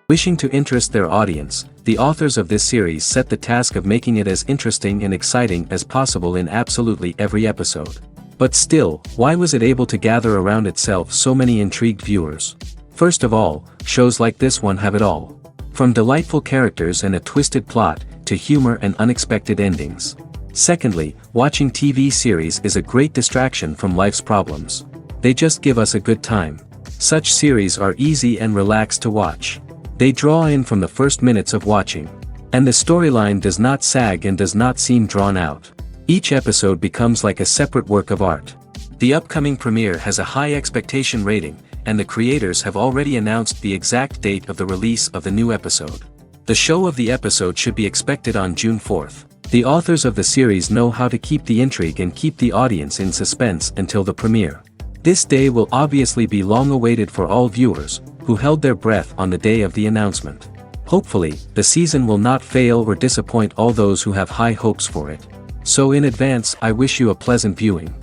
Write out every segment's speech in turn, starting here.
Wishing to interest their audience, the authors of this series set the task of making it as interesting and exciting as possible in absolutely every episode. But still, why was it able to gather around itself so many intrigued viewers? First of all, shows like this one have it all. From delightful characters and a twisted plot, to humor and unexpected endings. Secondly, watching TV series is a great distraction from life's problems. They just give us a good time. Such series are easy and relaxed to watch. They draw in from the first minutes of watching. And the storyline does not sag and does not seem drawn out. Each episode becomes like a separate work of art. The upcoming premiere has a high expectation rating, and the creators have already announced the exact date of the release of the new episode. The show of the episode should be expected on June 4th. The authors of the series know how to keep the intrigue and keep the audience in suspense until the premiere. This day will obviously be long awaited for all viewers, who held their breath on the day of the announcement. Hopefully, the season will not fail or disappoint all those who have high hopes for it. So in advance, I wish you a pleasant viewing.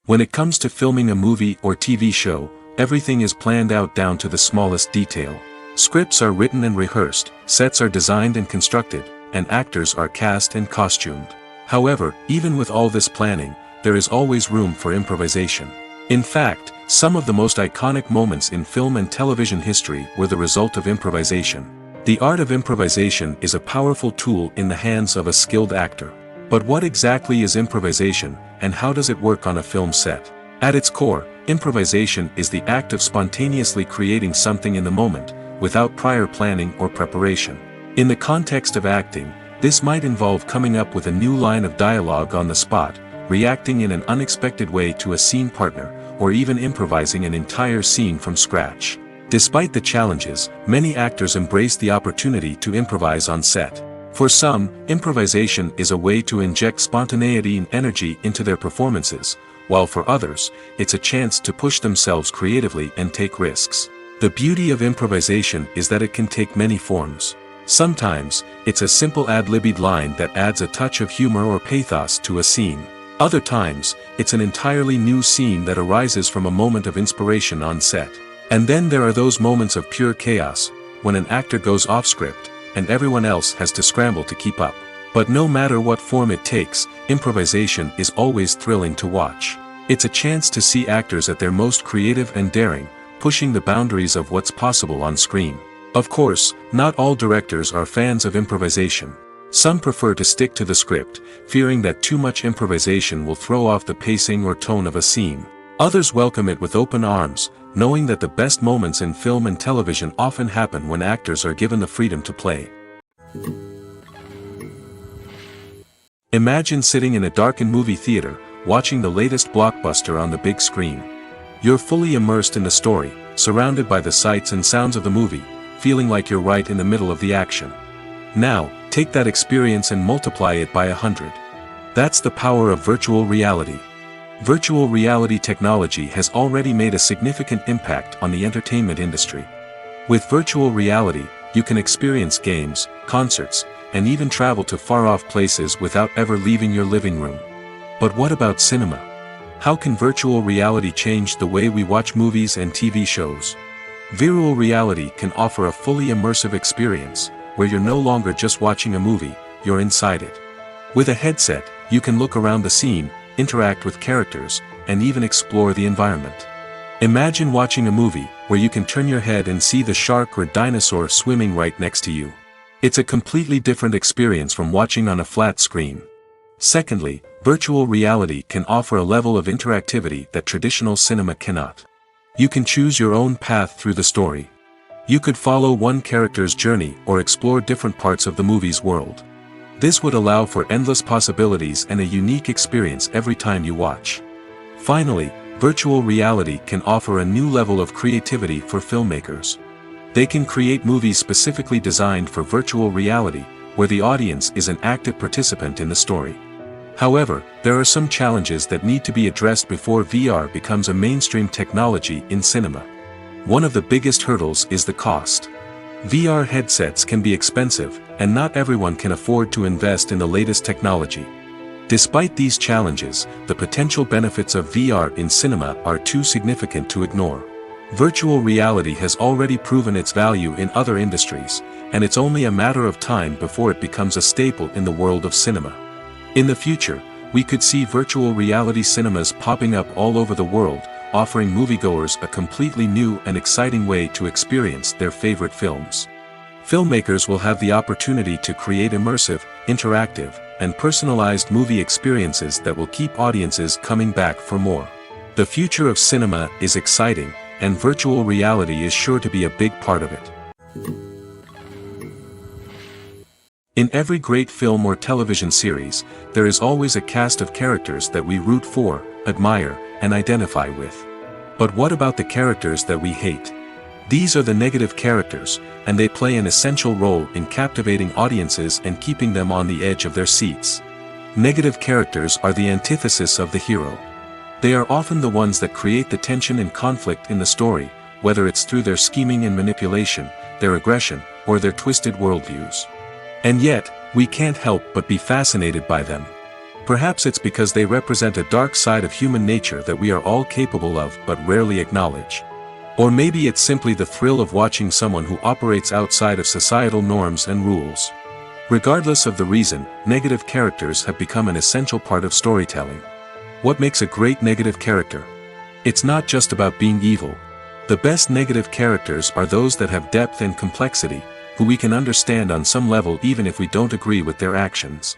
When it comes to filming a movie or TV show, everything is planned out down to the smallest detail. Scripts are written and rehearsed, sets are designed and constructed, and actors are cast and costumed. However, even with all this planning, there is always room for improvisation. In fact, some of the most iconic moments in film and television history were the result of improvisation. The art of improvisation is a powerful tool in the hands of a skilled actor. But what exactly is improvisation, and how does it work on a film set? At its core, improvisation is the act of spontaneously creating something in the moment, without prior planning or preparation. In the context of acting, this might involve coming up with a new line of dialogue on the spot, reacting in an unexpected way to a scene partner, or even improvising an entire scene from scratch. Despite the challenges, many actors embrace the opportunity to improvise on set. For some, improvisation is a way to inject spontaneity and energy into their performances, while for others, it's a chance to push themselves creatively and take risks. The beauty of improvisation is that it can take many forms. Sometimes, it's a simple ad-libbed line that adds a touch of humor or pathos to a scene. Other times, it's an entirely new scene that arises from a moment of inspiration on set. And then there are those moments of pure chaos, when an actor goes off script, and everyone else has to scramble to keep up. But no matter what form it takes, improvisation is always thrilling to watch. It's a chance to see actors at their most creative and daring, pushing the boundaries of what's possible on screen. Of course, not all directors are fans of improvisation. Some prefer to stick to the script, fearing that too much improvisation will throw off the pacing or tone of a scene. Others welcome it with open arms, knowing that the best moments in film and television often happen when actors are given the freedom to play. Imagine sitting in a darkened movie theater, watching the latest blockbuster on the big screen. You're fully immersed in the story, surrounded by the sights and sounds of the movie, feeling like you're right in the middle of the action. Now, take that experience and multiply it by 100. That's the power of virtual reality. Virtual reality technology has already made a significant impact on the entertainment industry. With virtual reality, you can experience games, concerts, and even travel to far-off places without ever leaving your living room. But what about cinema? How can virtual reality change the way we watch movies and TV shows? Virtual reality can offer a fully immersive experience, where you're no longer just watching a movie, you're inside it. With a headset, you can look around the scene, interact with characters, and even explore the environment. Imagine watching a movie, where you can turn your head and see the shark or dinosaur swimming right next to you. It's a completely different experience from watching on a flat screen. Secondly, virtual reality can offer a level of interactivity that traditional cinema cannot. You can choose your own path through the story. You could follow one character's journey or explore different parts of the movie's world. This would allow for endless possibilities and a unique experience every time you watch. Finally, virtual reality can offer a new level of creativity for filmmakers. They can create movies specifically designed for virtual reality, where the audience is an active participant in the story. However, there are some challenges that need to be addressed before VR becomes a mainstream technology in cinema. One of the biggest hurdles is the cost. VR headsets can be expensive, and not everyone can afford to invest in the latest technology. Despite these challenges, the potential benefits of VR in cinema are too significant to ignore. Virtual reality has already proven its value in other industries, and it's only a matter of time before it becomes a staple in the world of cinema. In the future, we could see virtual reality cinemas popping up all over the world, offering moviegoers a completely new and exciting way to experience their favorite films. Filmmakers will have the opportunity to create immersive, interactive, and personalized movie experiences that will keep audiences coming back for more. The future of cinema is exciting, and virtual reality is sure to be a big part of it. In every great film or television series, there is always a cast of characters that we root for, admire, and identify with. But what about the characters that we hate? These are the negative characters, and they play an essential role in captivating audiences and keeping them on the edge of their seats. Negative characters are the antithesis of the hero. They are often the ones that create the tension and conflict in the story, whether it's through their scheming and manipulation, their aggression, or their twisted worldviews. And yet, we can't help but be fascinated by them. Perhaps it's because they represent a dark side of human nature that we are all capable of but rarely acknowledge. Or maybe it's simply the thrill of watching someone who operates outside of societal norms and rules. Regardless of the reason, negative characters have become an essential part of storytelling. What makes a great negative character? It's not just about being evil. The best negative characters are those that have depth and complexity, who we can understand on some level even if we don't agree with their actions.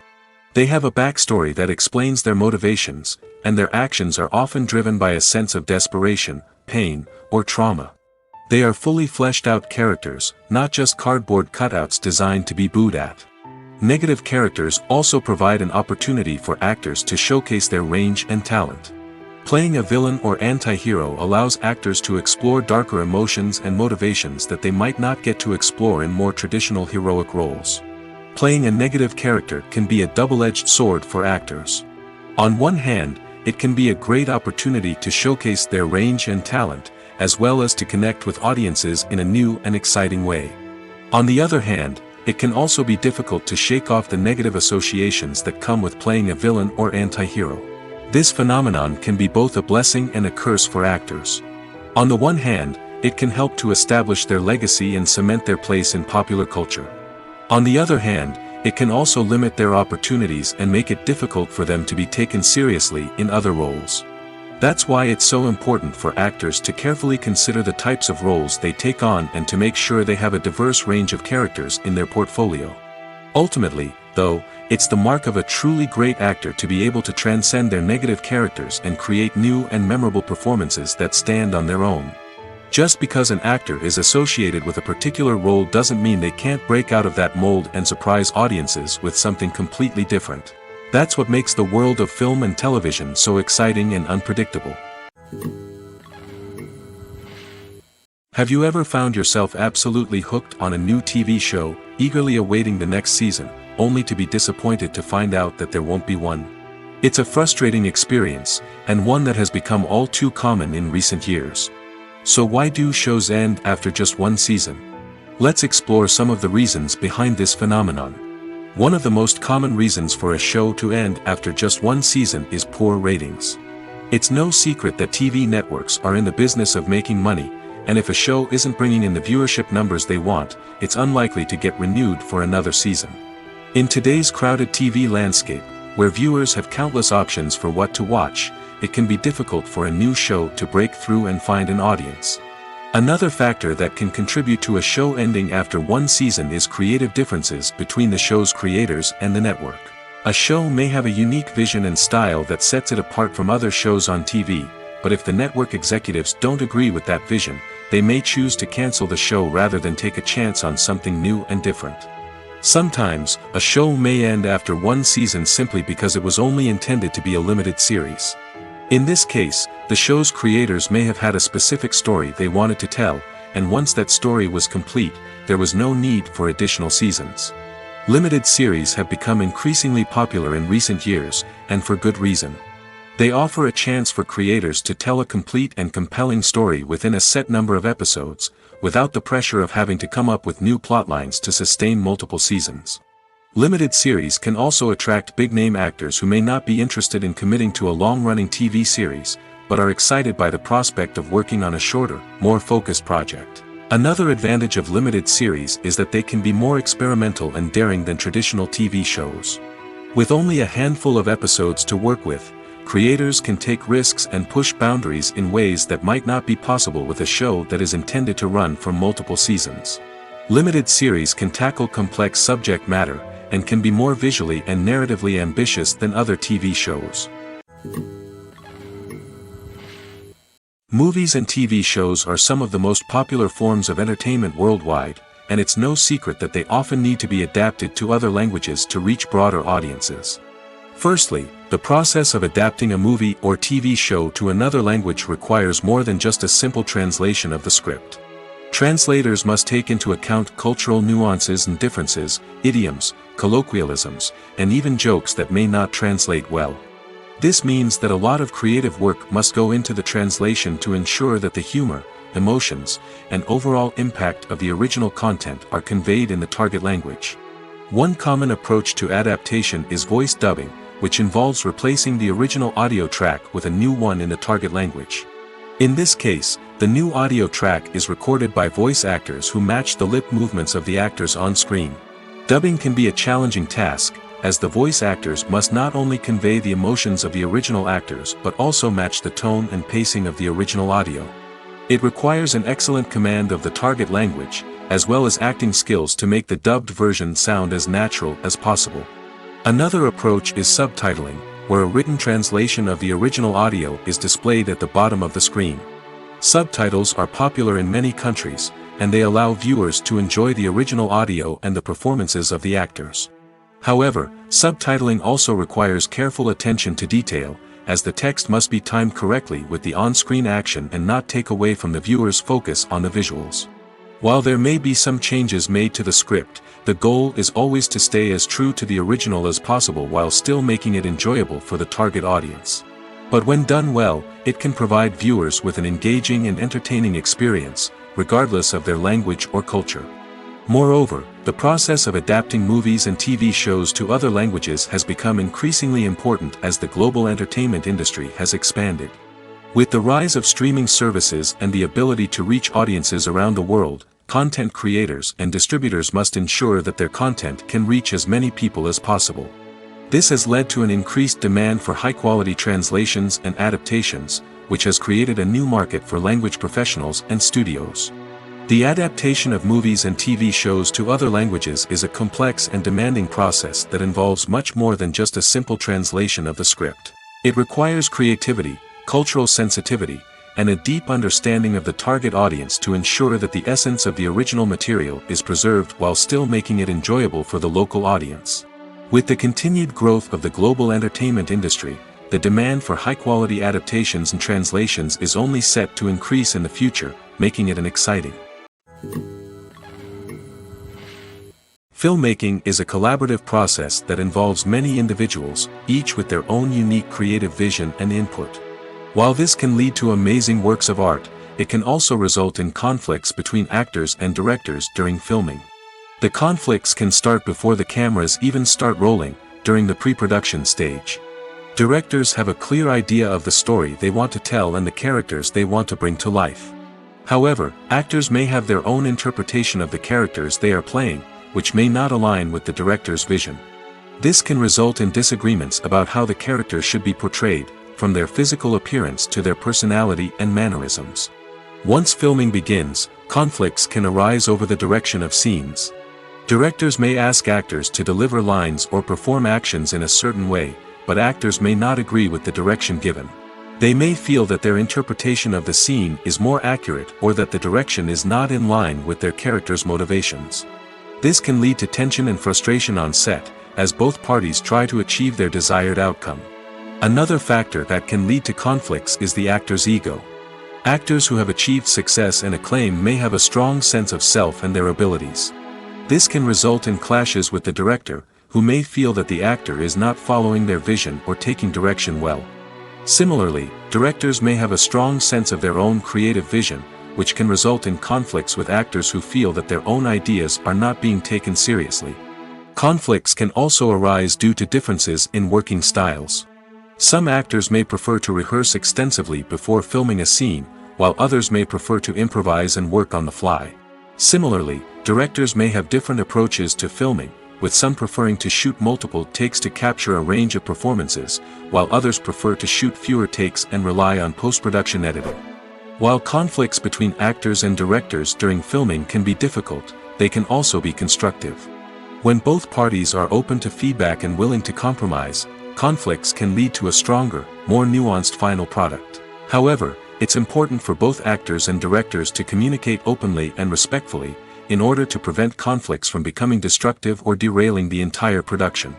They have a backstory that explains their motivations, and their actions are often driven by a sense of desperation, pain, or trauma. They are fully fleshed out characters, not just cardboard cutouts designed to be booed at. Negative characters also provide an opportunity for actors to showcase their range and talent. Playing a villain or anti-hero allows actors to explore darker emotions and motivations that they might not get to explore in more traditional heroic roles. Playing a negative character can be a double-edged sword for actors. On one hand, it can be a great opportunity to showcase their range and talent, as well as to connect with audiences in a new and exciting way. On the other hand, it can also be difficult to shake off the negative associations that come with playing a villain or anti-hero. This phenomenon can be both a blessing and a curse for actors. On the one hand, it can help to establish their legacy and cement their place in popular culture. On the other hand, it can also limit their opportunities and make it difficult for them to be taken seriously in other roles. That's why it's so important for actors to carefully consider the types of roles they take on and to make sure they have a diverse range of characters in their portfolio. Ultimately, though, it's the mark of a truly great actor to be able to transcend their negative characters and create new and memorable performances that stand on their own. Just because an actor is associated with a particular role doesn't mean they can't break out of that mold and surprise audiences with something completely different. That's what makes the world of film and television so exciting and unpredictable. Have you ever found yourself absolutely hooked on a new TV show, eagerly awaiting the next season, only to be disappointed to find out that there won't be one? It's a frustrating experience, and one that has become all too common in recent years. So why do shows end after just one season? Let's explore some of the reasons behind this phenomenon. One of the most common reasons for a show to end after just one season is poor ratings. It's no secret that TV networks are in the business of making money, and if a show isn't bringing in the viewership numbers they want, it's unlikely to get renewed for another season. In today's crowded TV landscape, where viewers have countless options for what to watch, it can be difficult for a new show to break through and find an audience. Another factor that can contribute to a show ending after one season is creative differences between the show's creators and the network. A show may have a unique vision and style that sets it apart from other shows on TV, but if the network executives don't agree with that vision, they may choose to cancel the show rather than take a chance on something new and different. Sometimes, a show may end after one season simply because it was only intended to be a limited series. In this case, the show's creators may have had a specific story they wanted to tell, and once that story was complete, there was no need for additional seasons. Limited series have become increasingly popular in recent years, and for good reason. They offer a chance for creators to tell a complete and compelling story within a set number of episodes, without the pressure of having to come up with new plotlines to sustain multiple seasons. Limited series can also attract big-name actors who may not be interested in committing to a long-running TV series, but are excited by the prospect of working on a shorter, more focused project. Another advantage of limited series is that they can be more experimental and daring than traditional TV shows. With only a handful of episodes to work with, creators can take risks and push boundaries in ways that might not be possible with a show that is intended to run for multiple seasons. Limited series can tackle complex subject matter, and can be more visually and narratively ambitious than other TV shows. Movies and TV shows are some of the most popular forms of entertainment worldwide, and it's no secret that they often need to be adapted to other languages to reach broader audiences. Firstly, the process of adapting a movie or TV show to another language requires more than just a simple translation of the script. Translators must take into account cultural nuances and differences, idioms, colloquialisms, and even jokes that may not translate well. This means that a lot of creative work must go into the translation to ensure that the humor, emotions, and overall impact of the original content are conveyed in the target language. One common approach to adaptation is voice dubbing, which involves replacing the original audio track with a new one in the target language. In this case, the new audio track is recorded by voice actors who match the lip movements of the actors on screen. Dubbing can be a challenging task, as the voice actors must not only convey the emotions of the original actors but also match the tone and pacing of the original audio. It requires an excellent command of the target language, as well as acting skills to make the dubbed version sound as natural as possible. Another approach is subtitling, where a written translation of the original audio is displayed at the bottom of the screen. Subtitles are popular in many countries, and they allow viewers to enjoy the original audio and the performances of the actors. However, subtitling also requires careful attention to detail, as the text must be timed correctly with the on-screen action and not take away from the viewer's focus on the visuals. While there may be some changes made to the script, the goal is always to stay as true to the original as possible while still making it enjoyable for the target audience. But when done well, it can provide viewers with an engaging and entertaining experience, regardless of their language or culture. Moreover, the process of adapting movies and TV shows to other languages has become increasingly important as the global entertainment industry has expanded. With the rise of streaming services and the ability to reach audiences around the world, content creators and distributors must ensure that their content can reach as many people as possible. This has led to an increased demand for high-quality translations and adaptations, which has created a new market for language professionals and studios. The adaptation of movies and TV shows to other languages is a complex and demanding process that involves much more than just a simple translation of the script. It requires creativity, cultural sensitivity, and a deep understanding of the target audience to ensure that the essence of the original material is preserved while still making it enjoyable for the local audience. With the continued growth of the global entertainment industry, the demand for high-quality adaptations and translations is only set to increase in the future, making it an exciting. Filmmaking is a collaborative process that involves many individuals, each with their own unique creative vision and input. While this can lead to amazing works of art, it can also result in conflicts between actors and directors during filming. The conflicts can start before the cameras even start rolling, during the pre-production stage. Directors have a clear idea of the story they want to tell and the characters they want to bring to life. However, actors may have their own interpretation of the characters they are playing, which may not align with the director's vision. This can result in disagreements about how the characters should be portrayed, from their physical appearance to their personality and mannerisms. Once filming begins, conflicts can arise over the direction of scenes. Directors may ask actors to deliver lines or perform actions in a certain way, but actors may not agree with the direction given. They may feel that their interpretation of the scene is more accurate or that the direction is not in line with their character's motivations. This can lead to tension and frustration on set, as both parties try to achieve their desired outcome. Another factor that can lead to conflicts is the actor's ego. Actors who have achieved success and acclaim may have a strong sense of self and their abilities. This can result in clashes with the director, who may feel that the actor is not following their vision or taking direction well. Similarly, directors may have a strong sense of their own creative vision, which can result in conflicts with actors who feel that their own ideas are not being taken seriously. Conflicts can also arise due to differences in working styles. Some actors may prefer to rehearse extensively before filming a scene, while others may prefer to improvise and work on the fly. Similarly, directors may have different approaches to filming, with some preferring to shoot multiple takes to capture a range of performances, while others prefer to shoot fewer takes and rely on post-production editing. While conflicts between actors and directors during filming can be difficult, they can also be constructive. When both parties are open to feedback and willing to compromise, conflicts can lead to a stronger, more nuanced final product. However, it's important for both actors and directors to communicate openly and respectfully, in order to prevent conflicts from becoming destructive or derailing the entire production.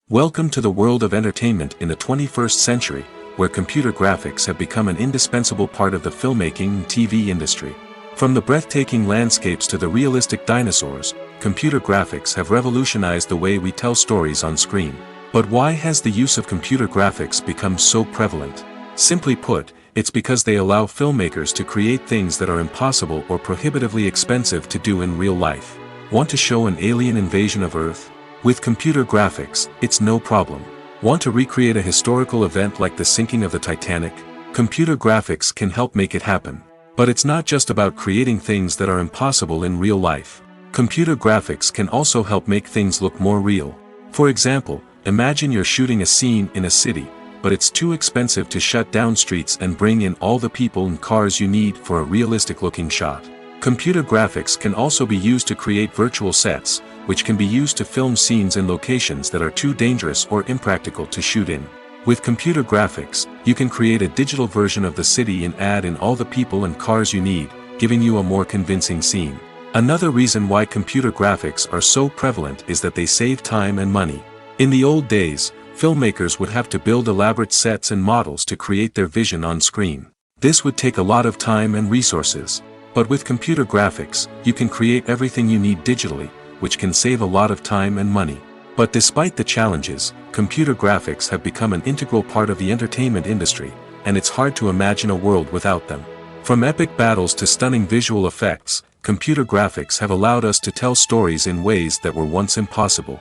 Welcome to the world of entertainment in the 21st century, where computer graphics have become an indispensable part of the filmmaking and TV industry. From the breathtaking landscapes to the realistic dinosaurs, computer graphics have revolutionized the way we tell stories on screen. But why has the use of computer graphics become so prevalent? Simply put, it's because they allow filmmakers to create things that are impossible or prohibitively expensive to do in real life. Want to show an alien invasion of Earth? With computer graphics, it's no problem. Want to recreate a historical event like the sinking of the Titanic? Computer graphics can help make it happen. But it's not just about creating things that are impossible in real life. Computer graphics can also help make things look more real. For example, imagine you're shooting a scene in a city, but it's too expensive to shut down streets and bring in all the people and cars you need for a realistic-looking shot. Computer graphics can also be used to create virtual sets, which can be used to film scenes in locations that are too dangerous or impractical to shoot in. With computer graphics, you can create a digital version of the city and add in all the people and cars you need, giving you a more convincing scene. Another reason why computer graphics are so prevalent is that they save time and money. In the old days, filmmakers would have to build elaborate sets and models to create their vision on screen. This would take a lot of time and resources. But with computer graphics, you can create everything you need digitally, which can save a lot of time and money. But despite the challenges, computer graphics have become an integral part of the entertainment industry, and it's hard to imagine a world without them. From epic battles to stunning visual effects, computer graphics have allowed us to tell stories in ways that were once impossible.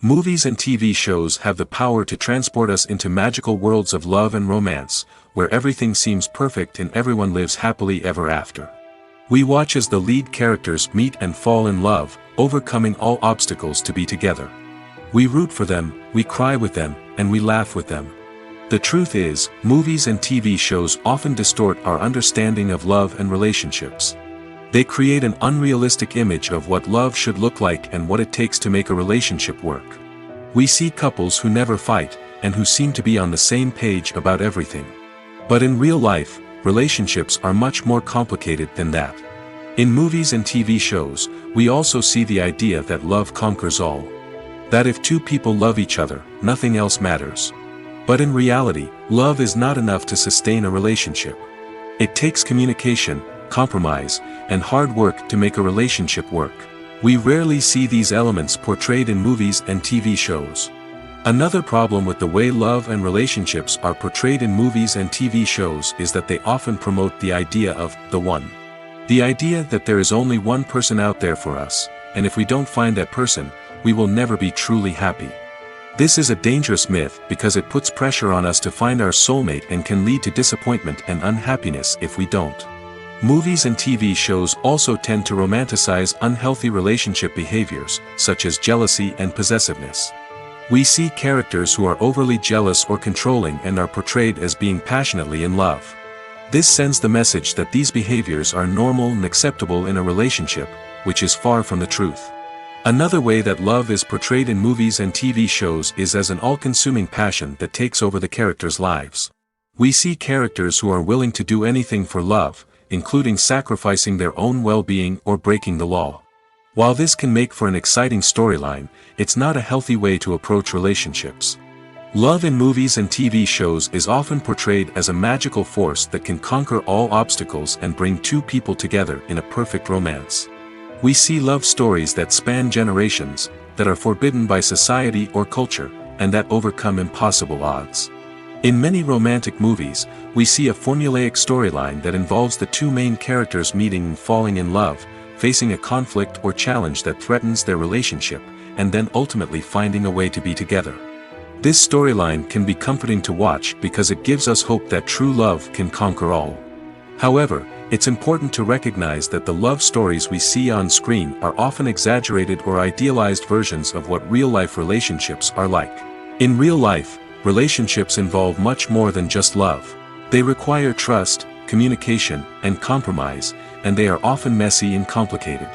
Movies and TV shows have the power to transport us into magical worlds of love and romance, where everything seems perfect and everyone lives happily ever after. We watch as the lead characters meet and fall in love, overcoming all obstacles to be together. We root for them, we cry with them, and we laugh with them. The truth is, movies and TV shows often distort our understanding of love and relationships. They create an unrealistic image of what love should look like and what it takes to make a relationship work. We see couples who never fight, and who seem to be on the same page about everything. But in real life, relationships are much more complicated than that. In movies and TV shows, we also see the idea that love conquers all. That if two people love each other, nothing else matters. But in reality, love is not enough to sustain a relationship. It takes communication, compromise, and hard work to make a relationship work. We rarely see these elements portrayed in movies and TV shows. Another problem with the way love and relationships are portrayed in movies and TV shows is that they often promote the idea of the one. The idea that there is only one person out there for us, and if we don't find that person, we will never be truly happy. This is a dangerous myth because it puts pressure on us to find our soulmate and can lead to disappointment and unhappiness if we don't. Movies and TV shows also tend to romanticize unhealthy relationship behaviors, such as jealousy and possessiveness. We see characters who are overly jealous or controlling and are portrayed as being passionately in love. This sends the message that these behaviors are normal and acceptable in a relationship, which is far from the truth. Another way that love is portrayed in movies and TV shows is as an all-consuming passion that takes over the characters' lives. We see characters who are willing to do anything for love, including sacrificing their own well-being or breaking the law. While this can make for an exciting storyline, it's not a healthy way to approach relationships. Love in movies and TV shows is often portrayed as a magical force that can conquer all obstacles and bring two people together in a perfect romance. We see love stories that span generations, that are forbidden by society or culture, and that overcome impossible odds. In many romantic movies, we see a formulaic storyline that involves the two main characters meeting and falling in love, facing a conflict or challenge that threatens their relationship, and then ultimately finding a way to be together. This storyline can be comforting to watch because it gives us hope that true love can conquer all. However, it's important to recognize that the love stories we see on screen are often exaggerated or idealized versions of what real-life relationships are like. In real life, relationships involve much more than just love. They require trust, communication, and compromise, and they are often messy and complicated.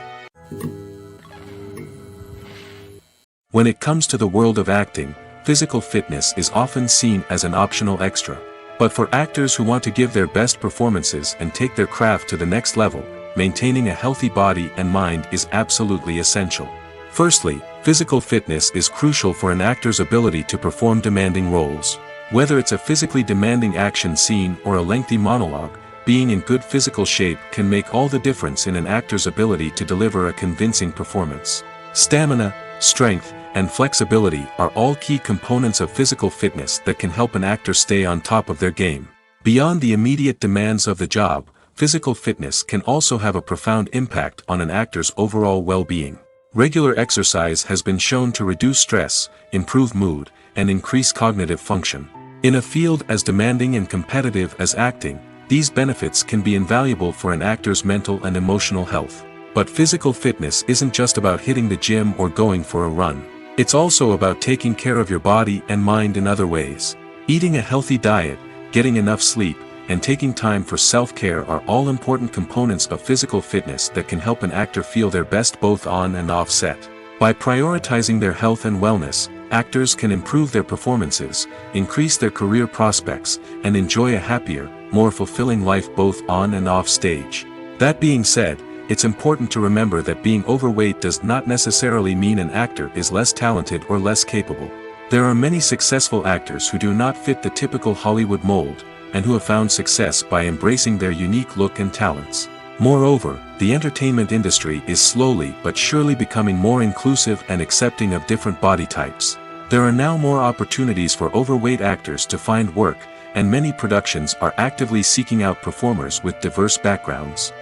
When it comes to the world of acting, physical fitness is often seen as an optional extra. But for actors who want to give their best performances and take their craft to the next level, maintaining a healthy body and mind is absolutely essential. Firstly, physical fitness is crucial for an actor's ability to perform demanding roles. Whether it's a physically demanding action scene or a lengthy monologue, being in good physical shape can make all the difference in an actor's ability to deliver a convincing performance. Stamina, strength, and flexibility are all key components of physical fitness that can help an actor stay on top of their game. Beyond the immediate demands of the job, physical fitness can also have a profound impact on an actor's overall well-being. Regular exercise has been shown to reduce stress, improve mood, and increase cognitive function. In a field as demanding and competitive as acting, these benefits can be invaluable for an actor's mental and emotional health. But physical fitness isn't just about hitting the gym or going for a run. It's also about taking care of your body and mind in other ways. Eating a healthy diet, getting enough sleep, and taking time for self-care are all important components of physical fitness that can help an actor feel their best both on and off set. By prioritizing their health and wellness, actors can improve their performances, increase their career prospects, and enjoy a happier, more fulfilling life both on and off stage. That being said, it's important to remember that being overweight does not necessarily mean an actor is less talented or less capable. There are many successful actors who do not fit the typical Hollywood mold, and who have found success by embracing their unique look and talents. Moreover, the entertainment industry is slowly but surely becoming more inclusive and accepting of different body types. There are now more opportunities for overweight actors to find work, and many productions are actively seeking out performers with diverse backgrounds.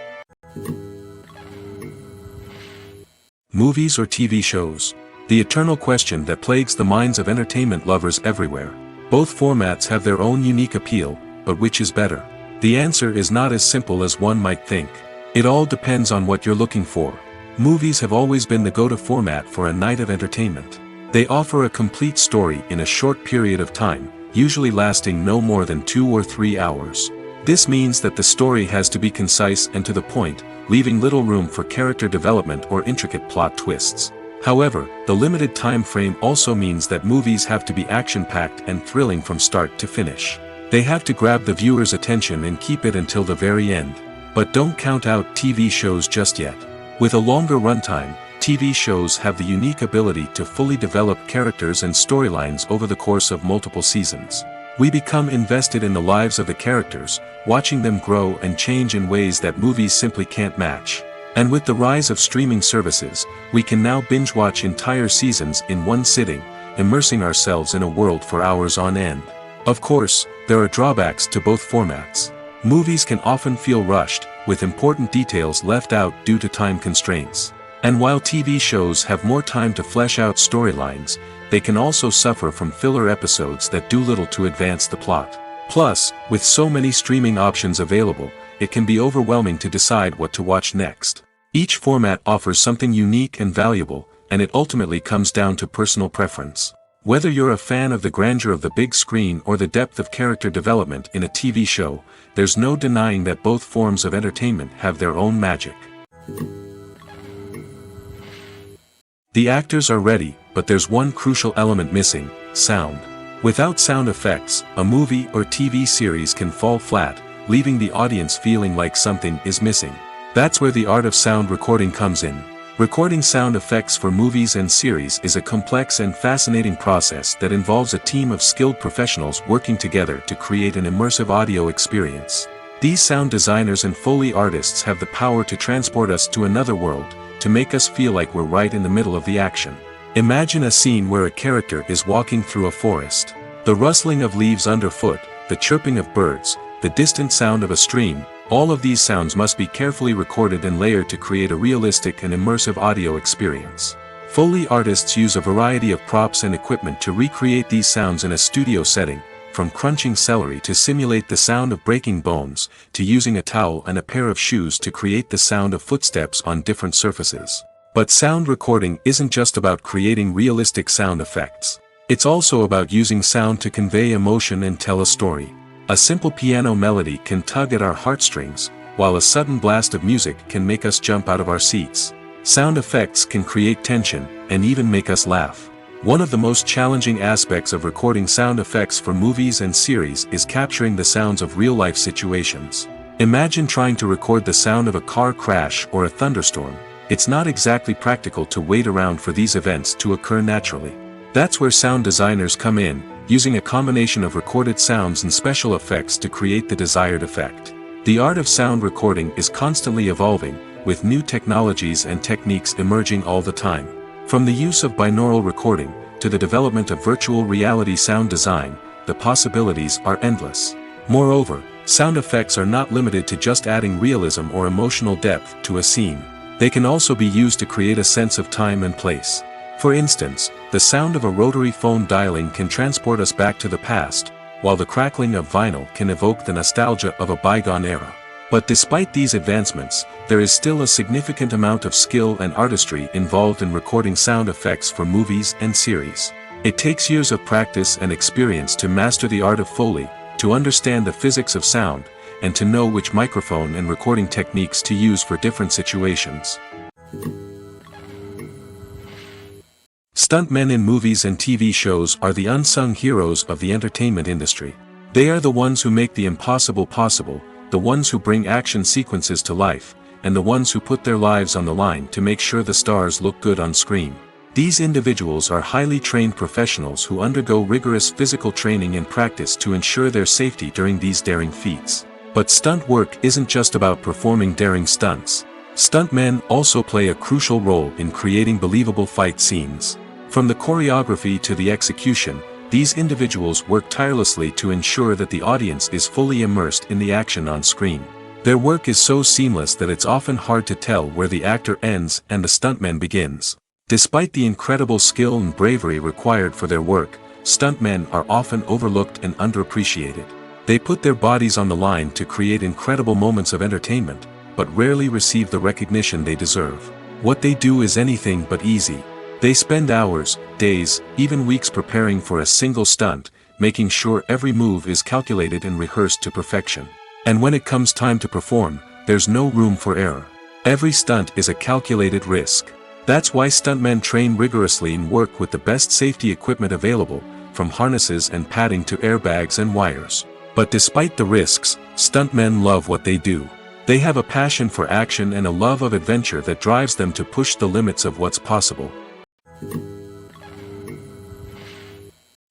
Movies or TV shows? The eternal question that plagues the minds of entertainment lovers everywhere. Both formats have their own unique appeal, but which is better? The answer is not as simple as one might think. It all depends on what you're looking for. Movies have always been the go-to format for a night of entertainment. They offer a complete story in a short period of time, usually lasting no more than 2 or 3 hours. This means that the story has to be concise and to the point, leaving little room for character development or intricate plot twists. However, the limited time frame also means that movies have to be action-packed and thrilling from start to finish. They have to grab the viewer's attention and keep it until the very end. But don't count out TV shows just yet. With a longer runtime, TV shows have the unique ability to fully develop characters and storylines over the course of multiple seasons. We become invested in the lives of the characters, watching them grow and change in ways that movies simply can't match. And with the rise of streaming services, we can now binge-watch entire seasons in one sitting, immersing ourselves in a world for hours on end. Of course, there are drawbacks to both formats. Movies can often feel rushed, with important details left out due to time constraints. And while TV shows have more time to flesh out storylines, they can also suffer from filler episodes that do little to advance the plot. Plus, with so many streaming options available, it can be overwhelming to decide what to watch next. Each format offers something unique and valuable, and it ultimately comes down to personal preference. Whether you're a fan of the grandeur of the big screen or the depth of character development in a TV show, there's no denying that both forms of entertainment have their own magic. The actors are ready, but there's one crucial element missing: sound. Without sound effects, a movie or TV series can fall flat, leaving the audience feeling like something is missing. That's where the art of sound recording comes in. Recording sound effects for movies and series is a complex and fascinating process that involves a team of skilled professionals working together to create an immersive audio experience. These sound designers and Foley artists have the power to transport us to another world, to make us feel like we're right in the middle of the action. Imagine a scene where a character is walking through a forest. The rustling of leaves underfoot, the chirping of birds, the distant sound of a stream, All of these sounds must be carefully recorded and layered to create a realistic and immersive audio experience. Foley artists use a variety of props and equipment to recreate these sounds in a studio setting, from crunching celery to simulate the sound of breaking bones, to using a towel and a pair of shoes to create the sound of footsteps on different surfaces. But sound recording isn't just about creating realistic sound effects. It's also about using sound to convey emotion and tell a story. A simple piano melody can tug at our heartstrings, while a sudden blast of music can make us jump out of our seats. Sound effects can create tension, and even make us laugh. One of the most challenging aspects of recording sound effects for movies and series is capturing the sounds of real-life situations. Imagine trying to record the sound of a car crash or a thunderstorm. It's not exactly practical to wait around for these events to occur naturally. That's where sound designers come in, using a combination of recorded sounds and special effects to create the desired effect. The art of sound recording is constantly evolving, with new technologies and techniques emerging all the time. From the use of binaural recording, to the development of virtual reality sound design, the possibilities are endless. Moreover, sound effects are not limited to just adding realism or emotional depth to a scene. They can also be used to create a sense of time and place. For instance, the sound of a rotary phone dialing can transport us back to the past, while the crackling of vinyl can evoke the nostalgia of a bygone era. But despite these advancements, there is still a significant amount of skill and artistry involved in recording sound effects for movies and series. It takes years of practice and experience to master the art of Foley, to understand the physics of sound, and to know which microphone and recording techniques to use for different situations. Stuntmen in movies and TV shows are the unsung heroes of the entertainment industry. They are the ones who make the impossible possible, the ones who bring action sequences to life, and the ones who put their lives on the line to make sure the stars look good on screen. These individuals are highly trained professionals who undergo rigorous physical training and practice to ensure their safety during these daring feats. But stunt work isn't just about performing daring stunts. Stuntmen also play a crucial role in creating believable fight scenes. From the choreography to the execution, these individuals work tirelessly to ensure that the audience is fully immersed in the action on screen. Their work is so seamless that it's often hard to tell where the actor ends and the stuntman begins. Despite the incredible skill and bravery required for their work, stuntmen are often overlooked and underappreciated. They put their bodies on the line to create incredible moments of entertainment, but rarely receive the recognition they deserve. What they do is anything but easy. They spend hours, days, even weeks preparing for a single stunt, making sure every move is calculated and rehearsed to perfection. And when it comes time to perform, there's no room for error. Every stunt is a calculated risk. That's why stuntmen train rigorously and work with the best safety equipment available, from harnesses and padding to airbags and wires. But despite the risks, stuntmen love what they do. They have a passion for action and a love of adventure that drives them to push the limits of what's possible.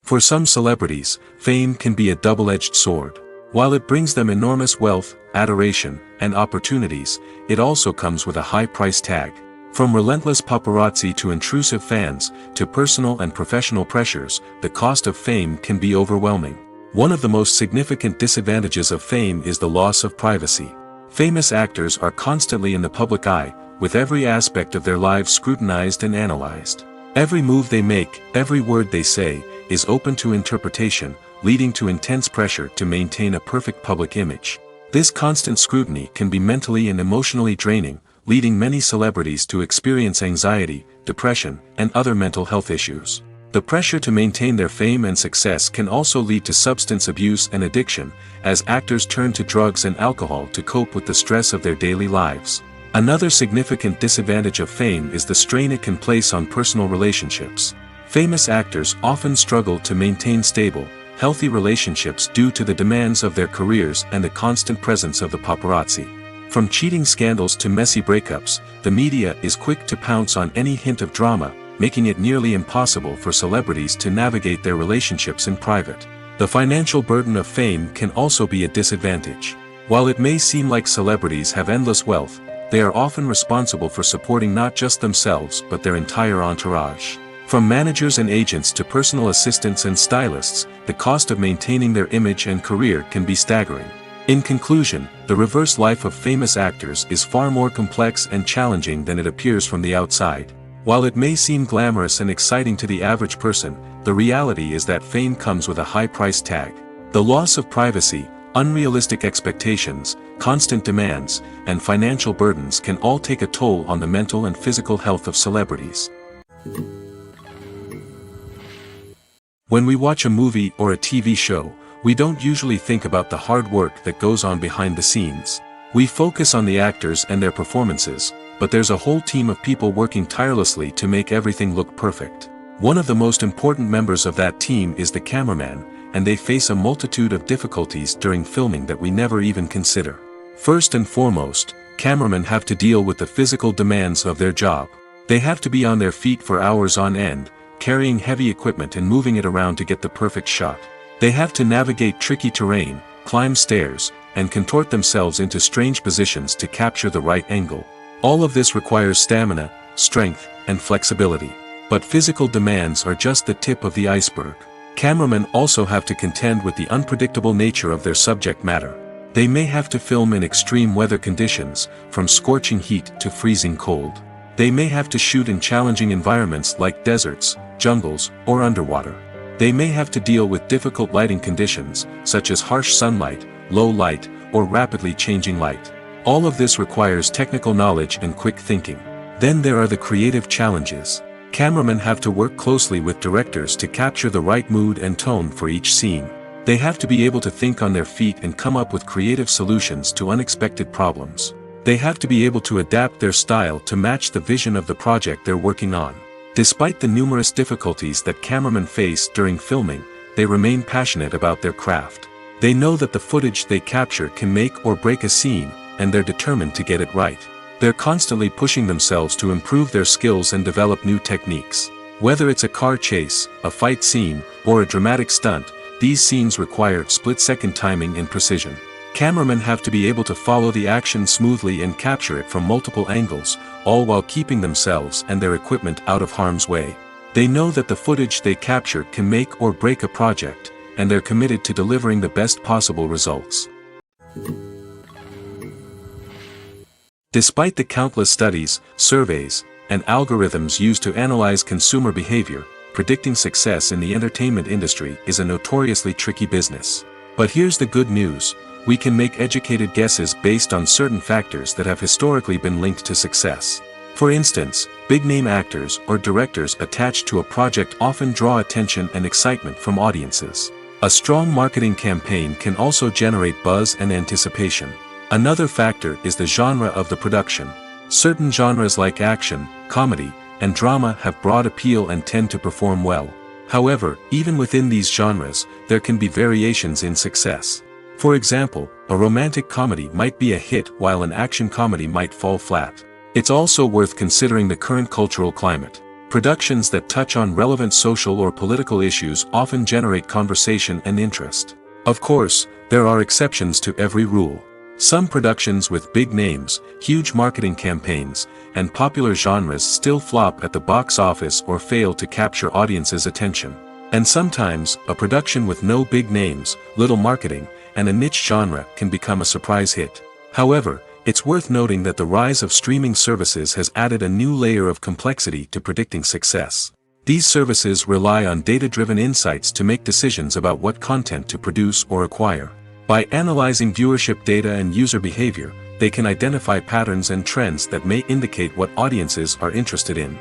For some celebrities, fame can be a double-edged sword. While it brings them enormous wealth, adoration, and opportunities, it also comes with a high price tag. From relentless paparazzi to intrusive fans, to personal and professional pressures, the cost of fame can be overwhelming. One of the most significant disadvantages of fame is the loss of privacy. Famous actors are constantly in the public eye, with every aspect of their lives scrutinized and analyzed. Every move they make, every word they say, is open to interpretation, leading to intense pressure to maintain a perfect public image. This constant scrutiny can be mentally and emotionally draining, leading many celebrities to experience anxiety, depression, and other mental health issues. The pressure to maintain their fame and success can also lead to substance abuse and addiction, as actors turn to drugs and alcohol to cope with the stress of their daily lives. Another significant disadvantage of fame is the strain it can place on personal relationships. Famous actors often struggle to maintain stable, healthy relationships due to the demands of their careers and the constant presence of the paparazzi. From cheating scandals to messy breakups, the media is quick to pounce on any hint of drama, making it nearly impossible for celebrities to navigate their relationships in private. The financial burden of fame can also be a disadvantage. While it may seem like celebrities have endless wealth, they are often responsible for supporting not just themselves but their entire entourage. From managers and agents to personal assistants and stylists, the cost of maintaining their image and career can be staggering. In conclusion, the reverse life of famous actors is far more complex and challenging than it appears from the outside. While it may seem glamorous and exciting to the average person, the reality is that fame comes with a high price tag. The loss of privacy, unrealistic expectations, constant demands, and financial burdens can all take a toll on the mental and physical health of celebrities. When we watch a movie or a TV show, we don't usually think about the hard work that goes on behind the scenes. We focus on the actors and their performances, but there's a whole team of people working tirelessly to make everything look perfect. One of the most important members of that team is the cameraman, and they face a multitude of difficulties during filming that we never even consider. First and foremost, cameramen have to deal with the physical demands of their job. They have to be on their feet for hours on end, carrying heavy equipment and moving it around to get the perfect shot. They have to navigate tricky terrain, climb stairs, and contort themselves into strange positions to capture the right angle. All of this requires stamina, strength, and flexibility. But physical demands are just the tip of the iceberg. Cameramen also have to contend with the unpredictable nature of their subject matter. They may have to film in extreme weather conditions, from scorching heat to freezing cold. They may have to shoot in challenging environments like deserts, jungles, or underwater. They may have to deal with difficult lighting conditions, such as harsh sunlight, low light, or rapidly changing light. All of this requires technical knowledge and quick thinking. Then there are the creative challenges. Cameramen have to work closely with directors to capture the right mood and tone for each scene. They have to be able to think on their feet and come up with creative solutions to unexpected problems. They have to be able to adapt their style to match the vision of the project they're working on. Despite the numerous difficulties that cameramen face during filming, they remain passionate about their craft. They know that the footage they capture can make or break a scene, and they're determined to get it right. They're constantly pushing themselves to improve their skills and develop new techniques. Whether it's a car chase, a fight scene, or a dramatic stunt, these scenes require split-second timing and precision. Cameramen have to be able to follow the action smoothly and capture it from multiple angles, all while keeping themselves and their equipment out of harm's way. They know that the footage they capture can make or break a project, and they're committed to delivering the best possible results. Despite the countless studies, surveys, and algorithms used to analyze consumer behavior, predicting success in the entertainment industry is a notoriously tricky business. But here's the good news: we can make educated guesses based on certain factors that have historically been linked to success. For instance, big-name actors or directors attached to a project often draw attention and excitement from audiences. A strong marketing campaign can also generate buzz and anticipation. Another factor is the genre of the production. Certain genres like action, comedy, and drama have broad appeal and tend to perform well. However, even within these genres, there can be variations in success. For example, a romantic comedy might be a hit while an action comedy might fall flat. It's also worth considering the current cultural climate. Productions that touch on relevant social or political issues often generate conversation and interest. Of course, there are exceptions to every rule. Some productions with big names, huge marketing campaigns, and popular genres still flop at the box office or fail to capture audiences' attention. And sometimes, a production with no big names, little marketing, and a niche genre can become a surprise hit. However, it's worth noting that the rise of streaming services has added a new layer of complexity to predicting success. These services rely on data-driven insights to make decisions about what content to produce or acquire. By analyzing viewership data and user behavior, they can identify patterns and trends that may indicate what audiences are interested in.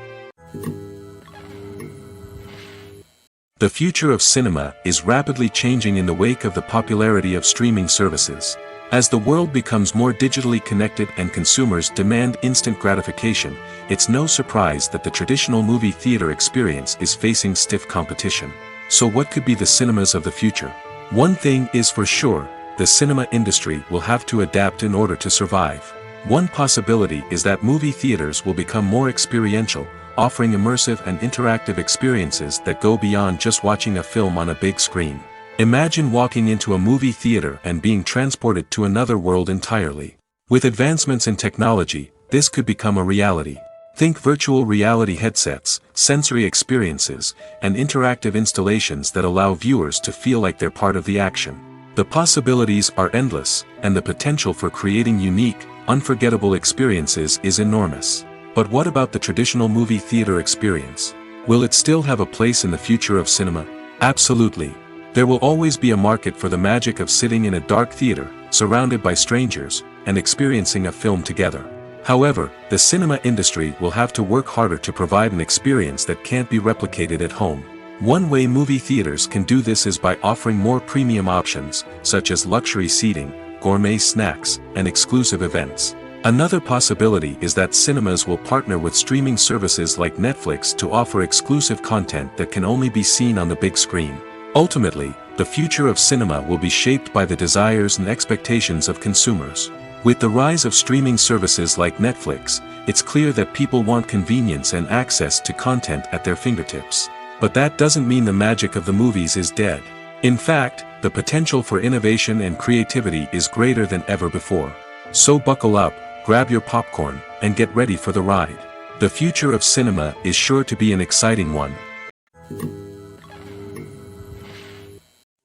The future of cinema is rapidly changing in the wake of the popularity of streaming services. As the world becomes more digitally connected and consumers demand instant gratification, it's no surprise that the traditional movie theater experience is facing stiff competition. So what could be the cinemas of the future? One thing is for sure: the cinema industry will have to adapt in order to survive. One possibility is that movie theaters will become more experiential, offering immersive and interactive experiences that go beyond just watching a film on a big screen. Imagine walking into a movie theater and being transported to another world entirely. With advancements in technology, this could become a reality. Think virtual reality headsets, sensory experiences, and interactive installations that allow viewers to feel like they're part of the action. The possibilities are endless, and the potential for creating unique, unforgettable experiences is enormous. But what about the traditional movie theater experience? Will it still have a place in the future of cinema? Absolutely. There will always be a market for the magic of sitting in a dark theater, surrounded by strangers, and experiencing a film together. However, the cinema industry will have to work harder to provide an experience that can't be replicated at home. One way movie theaters can do this is by offering more premium options, such as luxury seating, gourmet snacks, and exclusive events. Another possibility is that cinemas will partner with streaming services like Netflix to offer exclusive content that can only be seen on the big screen. Ultimately, the future of cinema will be shaped by the desires and expectations of consumers. With the rise of streaming services like Netflix, it's clear that people want convenience and access to content at their fingertips. But that doesn't mean the magic of the movies is dead. In fact, the potential for innovation and creativity is greater than ever before. So buckle up, grab your popcorn, and get ready for the ride. The future of cinema is sure to be an exciting one.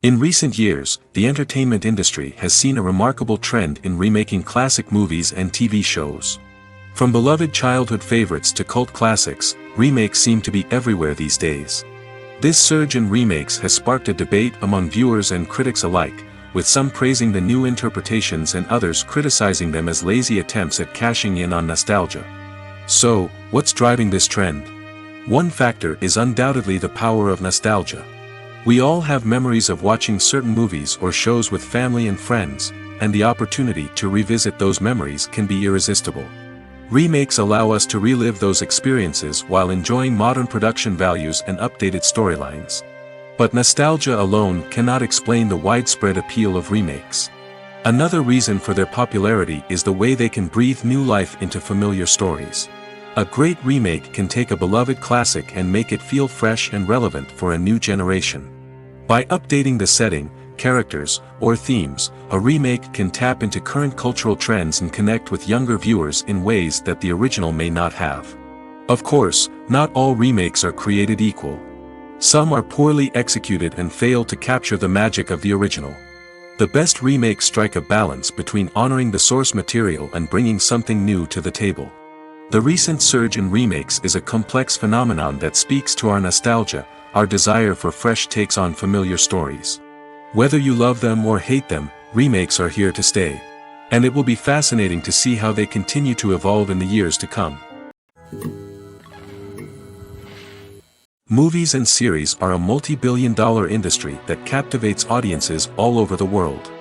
In recent years, the entertainment industry has seen a remarkable trend in remaking classic movies and TV shows. From beloved childhood favorites to cult classics, remakes seem to be everywhere these days. This surge in remakes has sparked a debate among viewers and critics alike, with some praising the new interpretations and others criticizing them as lazy attempts at cashing in on nostalgia. So, what's driving this trend? One factor is undoubtedly the power of nostalgia. We all have memories of watching certain movies or shows with family and friends, and the opportunity to revisit those memories can be irresistible. Remakes allow us to relive those experiences while enjoying modern production values and updated storylines. But nostalgia alone cannot explain the widespread appeal of remakes. Another reason for their popularity is the way they can breathe new life into familiar stories. A great remake can take a beloved classic and make it feel fresh and relevant for a new generation. By updating the setting, characters, or themes, a remake can tap into current cultural trends and connect with younger viewers in ways that the original may not have. Of course, not all remakes are created equal. Some are poorly executed and fail to capture the magic of the original. The best remakes strike a balance between honoring the source material and bringing something new to the table. The recent surge in remakes is a complex phenomenon that speaks to our nostalgia, our desire for fresh takes on familiar stories. Whether you love them or hate them, remakes are here to stay. And it will be fascinating to see how they continue to evolve in the years to come. Movies and series are a multi-billion-dollar industry that captivates audiences all over the world.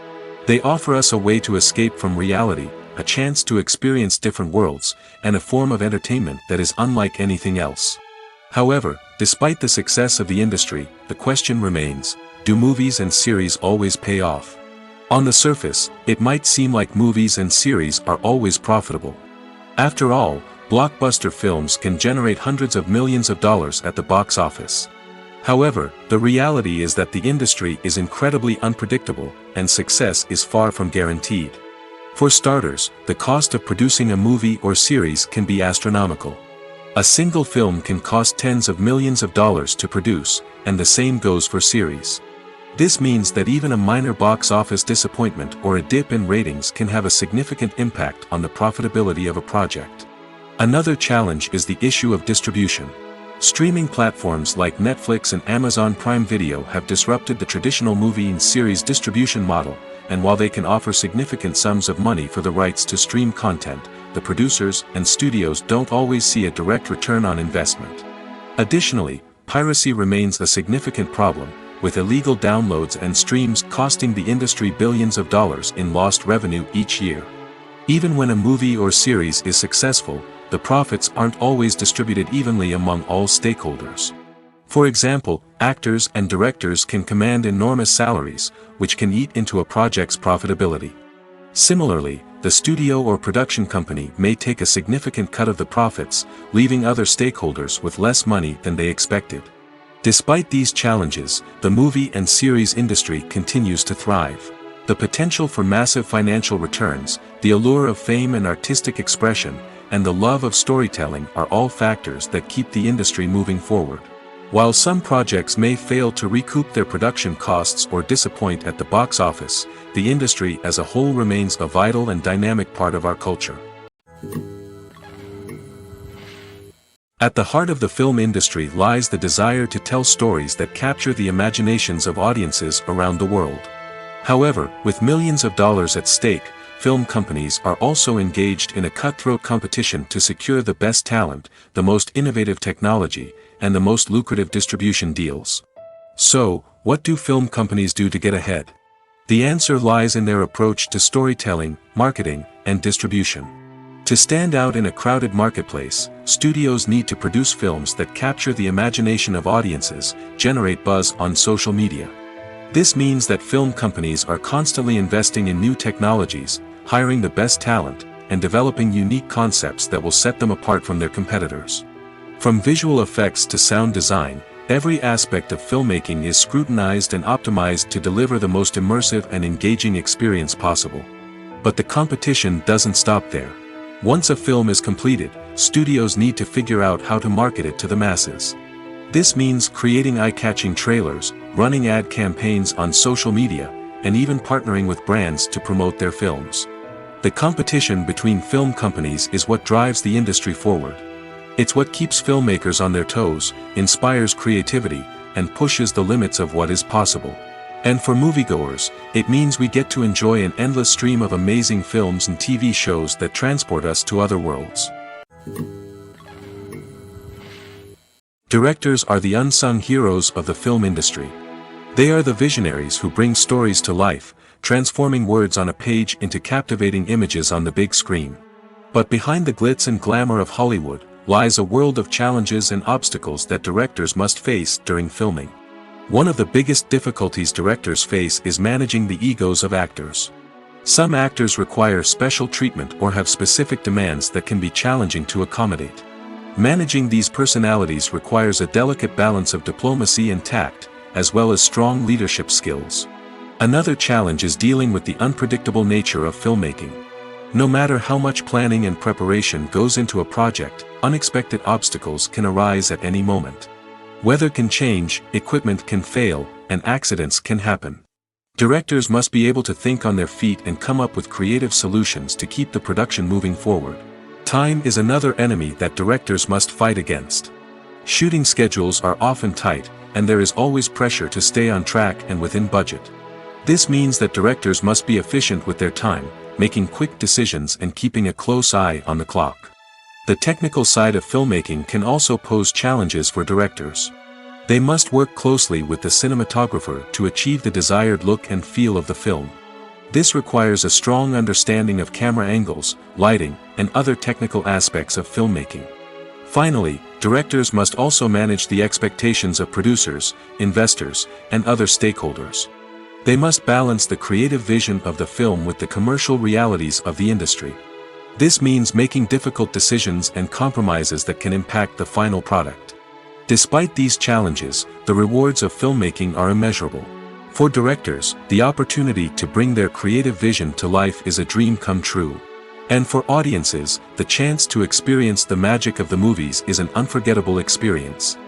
They offer us a way to escape from reality, a chance to experience different worlds, and a form of entertainment that is unlike anything else. However, despite the success of the industry, the question remains, do movies and series always pay off? On the surface, it might seem like movies and series are always profitable. After all, blockbuster films can generate hundreds of millions of dollars at the box office. However, the reality is that the industry is incredibly unpredictable, and success is far from guaranteed. For starters, the cost of producing a movie or series can be astronomical. A single film can cost tens of millions of dollars to produce, and the same goes for series. This means that even a minor box office disappointment or a dip in ratings can have a significant impact on the profitability of a project. Another challenge is the issue of distribution. Streaming platforms like Netflix and Amazon Prime Video have disrupted the traditional movie and series distribution model, and while they can offer significant sums of money for the rights to stream content, the producers and studios don't always see a direct return on investment. Additionally, piracy remains a significant problem, with illegal downloads and streams costing the industry billions of dollars in lost revenue each year. Even when a movie or series is successful, the profits aren't always distributed evenly among all stakeholders. For example, actors and directors can command enormous salaries, which can eat into a project's profitability. Similarly, the studio or production company may take a significant cut of the profits, leaving other stakeholders with less money than they expected. Despite these challenges, the movie and series industry continues to thrive. The potential for massive financial returns, the allure of fame and artistic expression, and the love of storytelling are all factors that keep the industry moving forward. While some projects may fail to recoup their production costs or disappoint at the box office, the industry as a whole remains a vital and dynamic part of our culture. At the heart of the film industry lies the desire to tell stories that capture the imaginations of audiences around the world. However, with millions of dollars at stake, film companies are also engaged in a cutthroat competition to secure the best talent, the most innovative technology, and the most lucrative distribution deals. So, what do film companies do to get ahead? The answer lies in their approach to storytelling, marketing, and distribution. To stand out in a crowded marketplace, studios need to produce films that capture the imagination of audiences, generate buzz on social media. This means that film companies are constantly investing in new technologies, hiring the best talent, and developing unique concepts that will set them apart from their competitors. From visual effects to sound design, every aspect of filmmaking is scrutinized and optimized to deliver the most immersive and engaging experience possible. But the competition doesn't stop there. Once a film is completed, studios need to figure out how to market it to the masses. This means creating eye-catching trailers, running ad campaigns on social media, and even partnering with brands to promote their films. The competition between film companies is what drives the industry forward. It's what keeps filmmakers on their toes, inspires creativity, and pushes the limits of what is possible. And for moviegoers, it means we get to enjoy an endless stream of amazing films and TV shows that transport us to other worlds. Directors are the unsung heroes of the film industry. They are the visionaries who bring stories to life, transforming words on a page into captivating images on the big screen. But behind the glitz and glamour of Hollywood, lies a world of challenges and obstacles that directors must face during filming. One of the biggest difficulties directors face is managing the egos of actors. Some actors require special treatment or have specific demands that can be challenging to accommodate. Managing these personalities requires a delicate balance of diplomacy and tact, as well as strong leadership skills. Another challenge is dealing with the unpredictable nature of filmmaking. No matter how much planning and preparation goes into a project, unexpected obstacles can arise at any moment. Weather can change, equipment can fail, and accidents can happen. Directors must be able to think on their feet and come up with creative solutions to keep the production moving forward. Time is another enemy that directors must fight against. Shooting schedules are often tight, and there is always pressure to stay on track and within budget. This means that directors must be efficient with their time, making quick decisions and keeping a close eye on the clock. The technical side of filmmaking can also pose challenges for directors. They must work closely with the cinematographer to achieve the desired look and feel of the film. This requires a strong understanding of camera angles, lighting, and other technical aspects of filmmaking. Finally, directors must also manage the expectations of producers, investors, and other stakeholders. They must balance the creative vision of the film with the commercial realities of the industry. This means making difficult decisions and compromises that can impact the final product. Despite these challenges, the rewards of filmmaking are immeasurable. For directors, the opportunity to bring their creative vision to life is a dream come true. And for audiences, the chance to experience the magic of the movies is an unforgettable experience.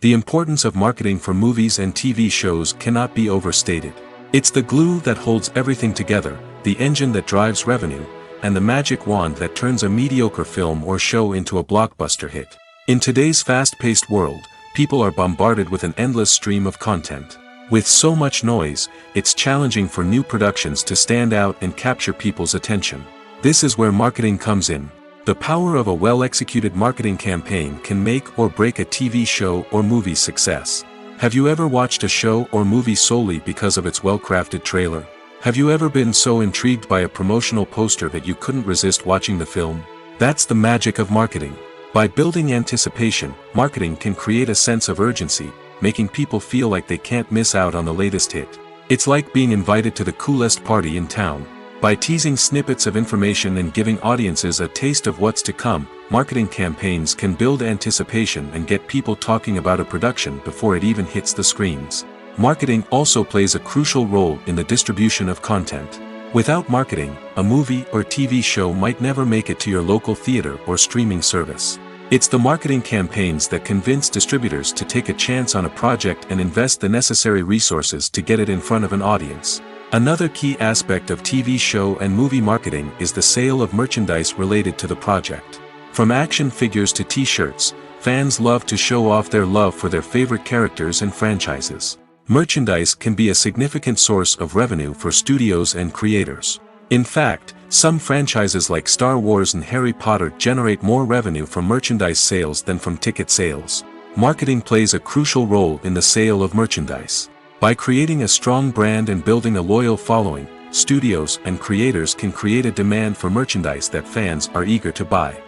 The importance of marketing for movies and TV shows cannot be overstated. It's the glue that holds everything together, the engine that drives revenue, and the magic wand that turns a mediocre film or show into a blockbuster hit. In today's fast-paced world, people are bombarded with an endless stream of content. With so much noise, it's challenging for new productions to stand out and capture people's attention. This is where marketing comes in. The power of a well-executed marketing campaign can make or break a TV show or movie's success. Have you ever watched a show or movie solely because of its well-crafted trailer? Have you ever been so intrigued by a promotional poster that you couldn't resist watching the film? That's the magic of marketing. By building anticipation, marketing can create a sense of urgency, making people feel like they can't miss out on the latest hit. It's like being invited to the coolest party in town. By teasing snippets of information and giving audiences a taste of what's to come, marketing campaigns can build anticipation and get people talking about a production before it even hits the screens. Marketing also plays a crucial role in the distribution of content. Without marketing, a movie or TV show might never make it to your local theater or streaming service. It's the marketing campaigns that convince distributors to take a chance on a project and invest the necessary resources to get it in front of an audience. Another key aspect of TV show and movie marketing is the sale of merchandise related to the project. From action figures to t-shirts, fans love to show off their love for their favorite characters and franchises. Merchandise can be a significant source of revenue for studios and creators. In fact, some franchises like Star Wars and Harry Potter generate more revenue from merchandise sales than from ticket sales. Marketing plays a crucial role in the sale of merchandise. By creating a strong brand and building a loyal following, studios and creators can create a demand for merchandise that fans are eager to buy.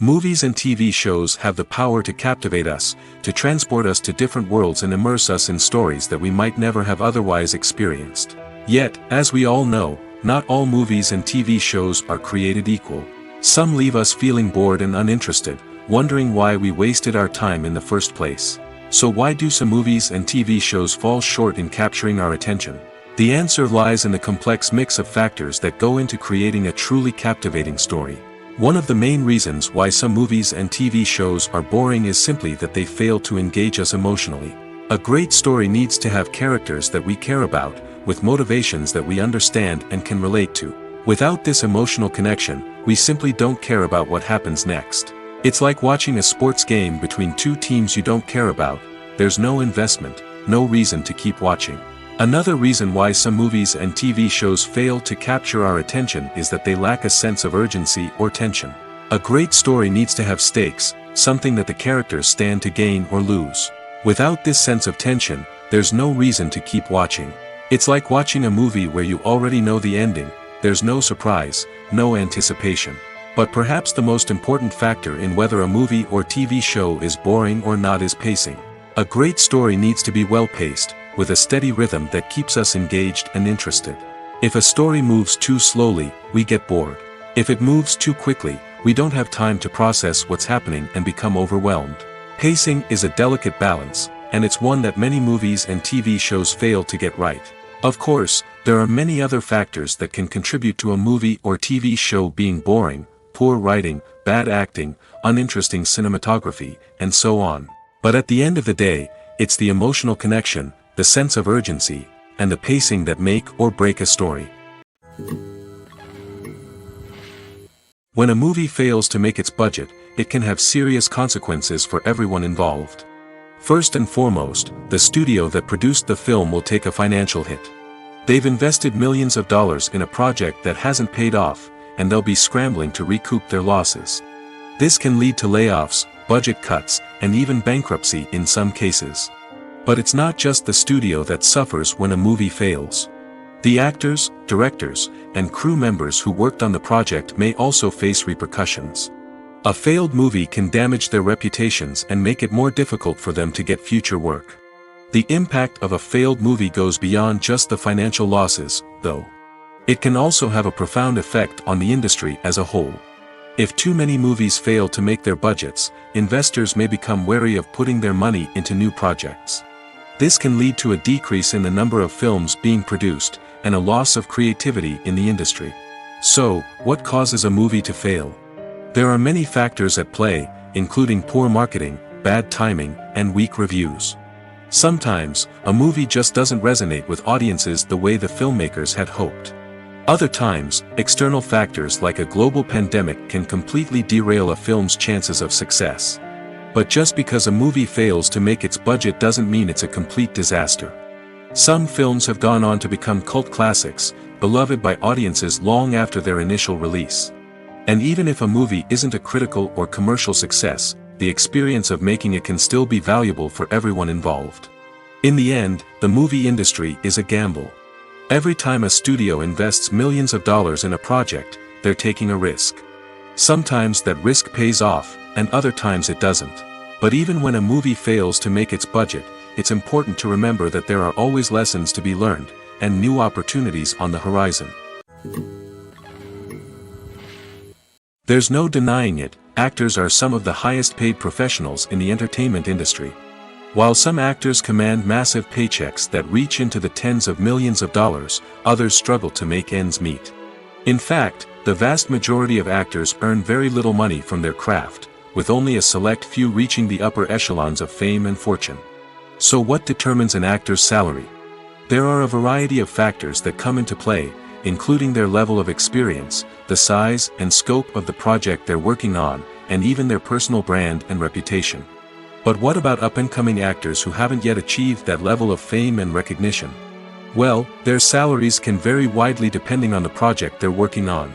Movies and TV shows have the power to captivate us, to transport us to different worlds and immerse us in stories that we might never have otherwise experienced. Yet, as we all know, not all movies and TV shows are created equal. Some leave us feeling bored and uninterested, wondering why we wasted our time in the first place. So why do some movies and TV shows fall short in capturing our attention? The answer lies in the complex mix of factors that go into creating a truly captivating story. One of the main reasons why some movies and TV shows are boring is simply that they fail to engage us emotionally. A great story needs to have characters that we care about, with motivations that we understand and can relate to. Without this emotional connection, we simply don't care about what happens next. It's like watching a sports game between two teams you don't care about. There's no investment, no reason to keep watching. Another reason why some movies and TV shows fail to capture our attention is that they lack a sense of urgency or tension. A great story needs to have stakes, something that the characters stand to gain or lose. Without this sense of tension, there's no reason to keep watching. It's like watching a movie where you already know the ending. There's no surprise, no anticipation. But perhaps the most important factor in whether a movie or TV show is boring or not is pacing. A great story needs to be well-paced, with a steady rhythm that keeps us engaged and interested. If a story moves too slowly, we get bored. If it moves too quickly, we don't have time to process what's happening and become overwhelmed. Pacing is a delicate balance, and it's one that many movies and TV shows fail to get right. Of course, there are many other factors that can contribute to a movie or TV show being boring: poor writing, bad acting, uninteresting cinematography, and so on. But at the end of the day, it's the emotional connection, the sense of urgency, and the pacing that make or break a story. When a movie fails to make its budget, it can have serious consequences for everyone involved. First and foremost, the studio that produced the film will take a financial hit. They've invested millions of dollars in a project that hasn't paid off, and they'll be scrambling to recoup their losses. This can lead to layoffs, budget cuts, and even bankruptcy in some cases. But it's not just the studio that suffers when a movie fails. The actors, directors, and crew members who worked on the project may also face repercussions. A failed movie can damage their reputations and make it more difficult for them to get future work. The impact of a failed movie goes beyond just the financial losses, though. It can also have a profound effect on the industry as a whole. If too many movies fail to make their budgets, investors may become wary of putting their money into new projects. This can lead to a decrease in the number of films being produced, and a loss of creativity in the industry. So, what causes a movie to fail? There are many factors at play, including poor marketing, bad timing, and weak reviews. Sometimes, a movie just doesn't resonate with audiences the way the filmmakers had hoped. Other times, external factors like a global pandemic can completely derail a film's chances of success. But just because a movie fails to make its budget doesn't mean it's a complete disaster. Some films have gone on to become cult classics, beloved by audiences long after their initial release. And even if a movie isn't a critical or commercial success, the experience of making it can still be valuable for everyone involved. In the end, the movie industry is a gamble. Every time a studio invests millions of dollars in a project, they're taking a risk. Sometimes that risk pays off, and other times it doesn't. But even when a movie fails to make its budget, it's important to remember that there are always lessons to be learned, and new opportunities on the horizon. There's no denying it, actors are some of the highest paid professionals in the entertainment industry. While some actors command massive paychecks that reach into the tens of millions of dollars, others struggle to make ends meet. In fact, The vast majority of actors earn very little money from their craft, with only a select few reaching the upper echelons of fame and fortune. So what determines an actor's salary? There are a variety of factors that come into play, including their level of experience, the size and scope of the project they're working on, and even their personal brand and reputation. But what about up-and-coming actors who haven't yet achieved that level of fame and recognition? Well, their salaries can vary widely depending on the project they're working on.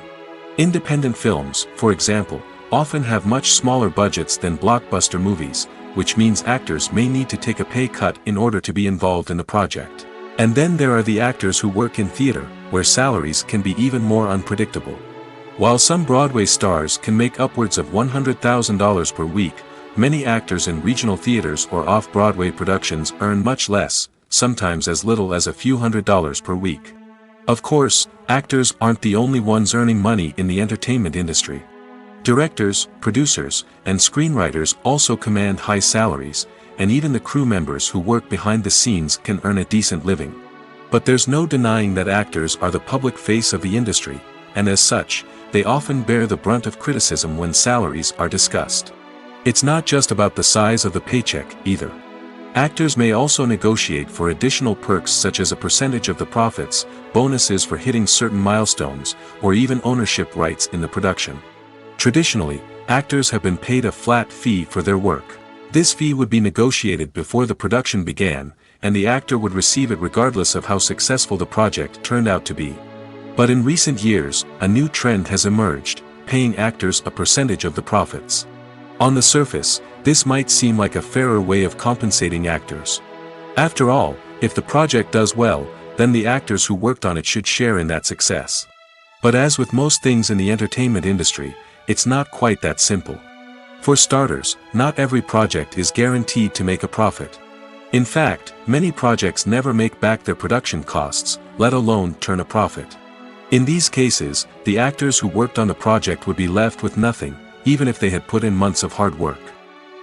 Independent films, for example, often have much smaller budgets than blockbuster movies, which means actors may need to take a pay cut in order to be involved in the project. And then there are the actors who work in theater, where salaries can be even more unpredictable. While some Broadway stars can make upwards of $100,000 per week, many actors in regional theaters or off-Broadway productions earn much less, sometimes as little as a few $100s per week. Of course, actors aren't the only ones earning money in the entertainment industry. Directors, producers, and screenwriters also command high salaries, and even the crew members who work behind the scenes can earn a decent living. But there's no denying that actors are the public face of the industry, and as such, they often bear the brunt of criticism when salaries are discussed. It's not just about the size of the paycheck, either. Actors may also negotiate for additional perks such as a percentage of the profits, bonuses for hitting certain milestones, or even ownership rights in the production. Traditionally, actors have been paid a flat fee for their work. This fee would be negotiated before the production began, and the actor would receive it regardless of how successful the project turned out to be. But in recent years, a new trend has emerged, paying actors a percentage of the profits. On the surface, this might seem like a fairer way of compensating actors. After all, if the project does well, then the actors who worked on it should share in that success. But as with most things in the entertainment industry, it's not quite that simple. For starters, not every project is guaranteed to make a profit. In fact, many projects never make back their production costs, let alone turn a profit. In these cases, the actors who worked on the project would be left with nothing, even if they had put in months of hard work.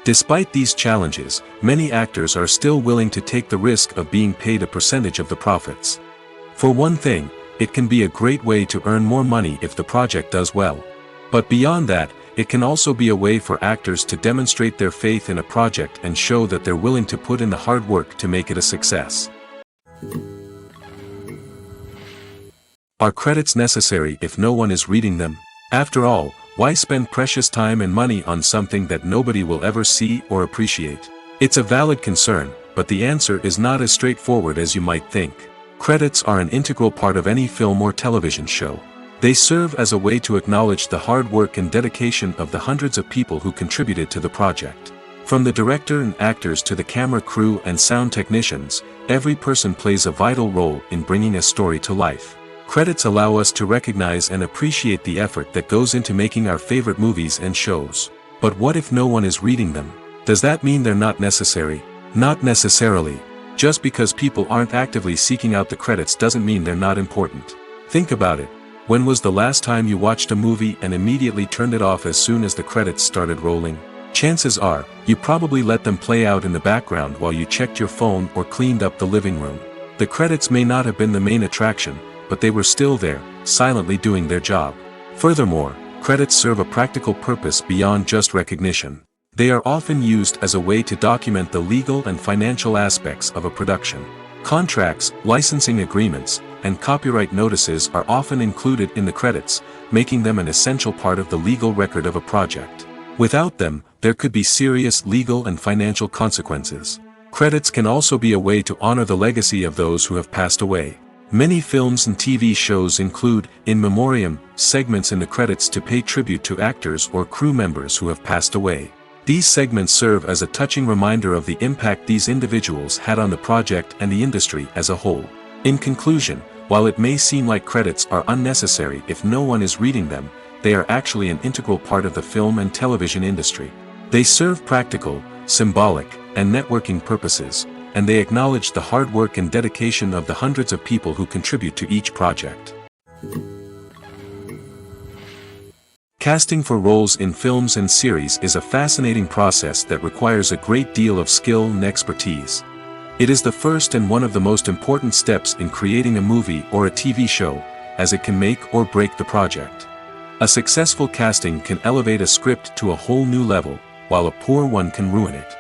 Despite these challenges, many actors are still willing to take the risk of being paid a percentage of the profits. For one thing, it can be a great way to earn more money if the project does well. But beyond that, it can also be a way for actors to demonstrate their faith in a project and show that they're willing to put in the hard work to make it a success. Are credits necessary if no one is reading them? After all, why spend precious time and money on something that nobody will ever see or appreciate? It's a valid concern, but the answer is not as straightforward as you might think. Credits are an integral part of any film or television show. They serve as a way to acknowledge the hard work and dedication of the hundreds of people who contributed to the project. From the director and actors to the camera crew and sound technicians, every person plays a vital role in bringing a story to life. Credits allow us to recognize and appreciate the effort that goes into making our favorite movies and shows. But what if no one is reading them? Does that mean they're not necessary? Not necessarily. Just because people aren't actively seeking out the credits doesn't mean they're not important. Think about it. When was the last time you watched a movie and immediately turned it off as soon as the credits started rolling? Chances are, you probably let them play out in the background while you checked your phone or cleaned up the living room. The credits may not have been the main attraction, but they were still there, silently doing their job. Furthermore, credits serve a practical purpose beyond just recognition. They are often used as a way to document the legal and financial aspects of a production. Contracts, licensing agreements, and copyright notices are often included in the credits, making them an essential part of the legal record of a project. Without them, there could be serious legal and financial consequences. Credits can also be a way to honor the legacy of those who have passed away. Many films and TV shows include, in memoriam, segments in the credits to pay tribute to actors or crew members who have passed away. These segments serve as a touching reminder of the impact these individuals had on the project and the industry as a whole. In conclusion, while it may seem like credits are unnecessary if no one is reading them, they are actually an integral part of the film and television industry. They serve practical, symbolic, and networking purposes, and they acknowledge the hard work and dedication of the hundreds of people who contribute to each project. Casting for roles in films and series is a fascinating process that requires a great deal of skill and expertise. It is the first and one of the most important steps in creating a movie or a TV show, as it can make or break the project. A successful casting can elevate a script to a whole new level, while a poor one can ruin it.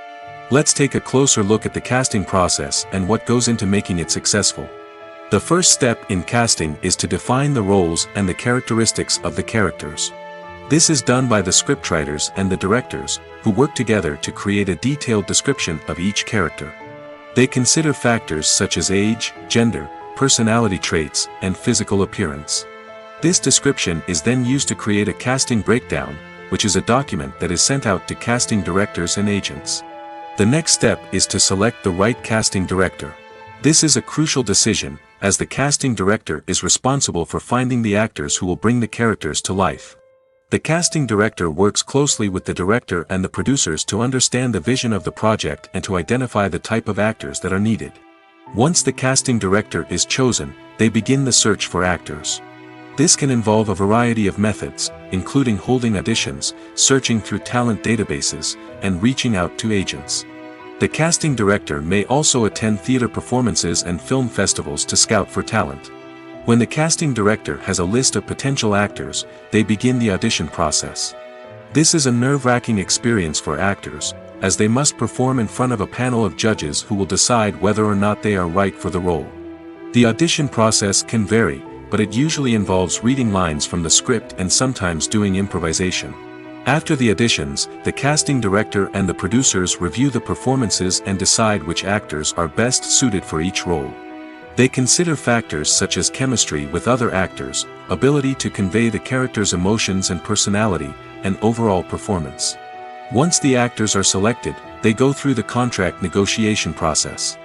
Let's take a closer look at the casting process and what goes into making it successful. The first step in casting is to define the roles and the characteristics of the characters. This is done by the scriptwriters and the directors, who work together to create a detailed description of each character. They consider factors such as age, gender, personality traits, and physical appearance. This description is then used to create a casting breakdown, which is a document that is sent out to casting directors and agents. The next step is to select the right casting director. This is a crucial decision, as the casting director is responsible for finding the actors who will bring the characters to life. The casting director works closely with the director and the producers to understand the vision of the project and to identify the type of actors that are needed. Once the casting director is chosen, they begin the search for actors. This can involve a variety of methods, including holding auditions, searching through talent databases, and reaching out to agents. The casting director may also attend theater performances and film festivals to scout for talent. When the casting director has a list of potential actors, they begin the audition process. This is a nerve-wracking experience for actors, as they must perform in front of a panel of judges who will decide whether or not they are right for the role. The audition process can vary, but it usually involves reading lines from the script and sometimes doing improvisation. After the auditions, the casting director and the producers review the performances and decide which actors are best suited for each role. They consider factors such as chemistry with other actors, ability to convey the character's emotions and personality, and overall performance. Once the actors are selected, they go through the contract negotiation process.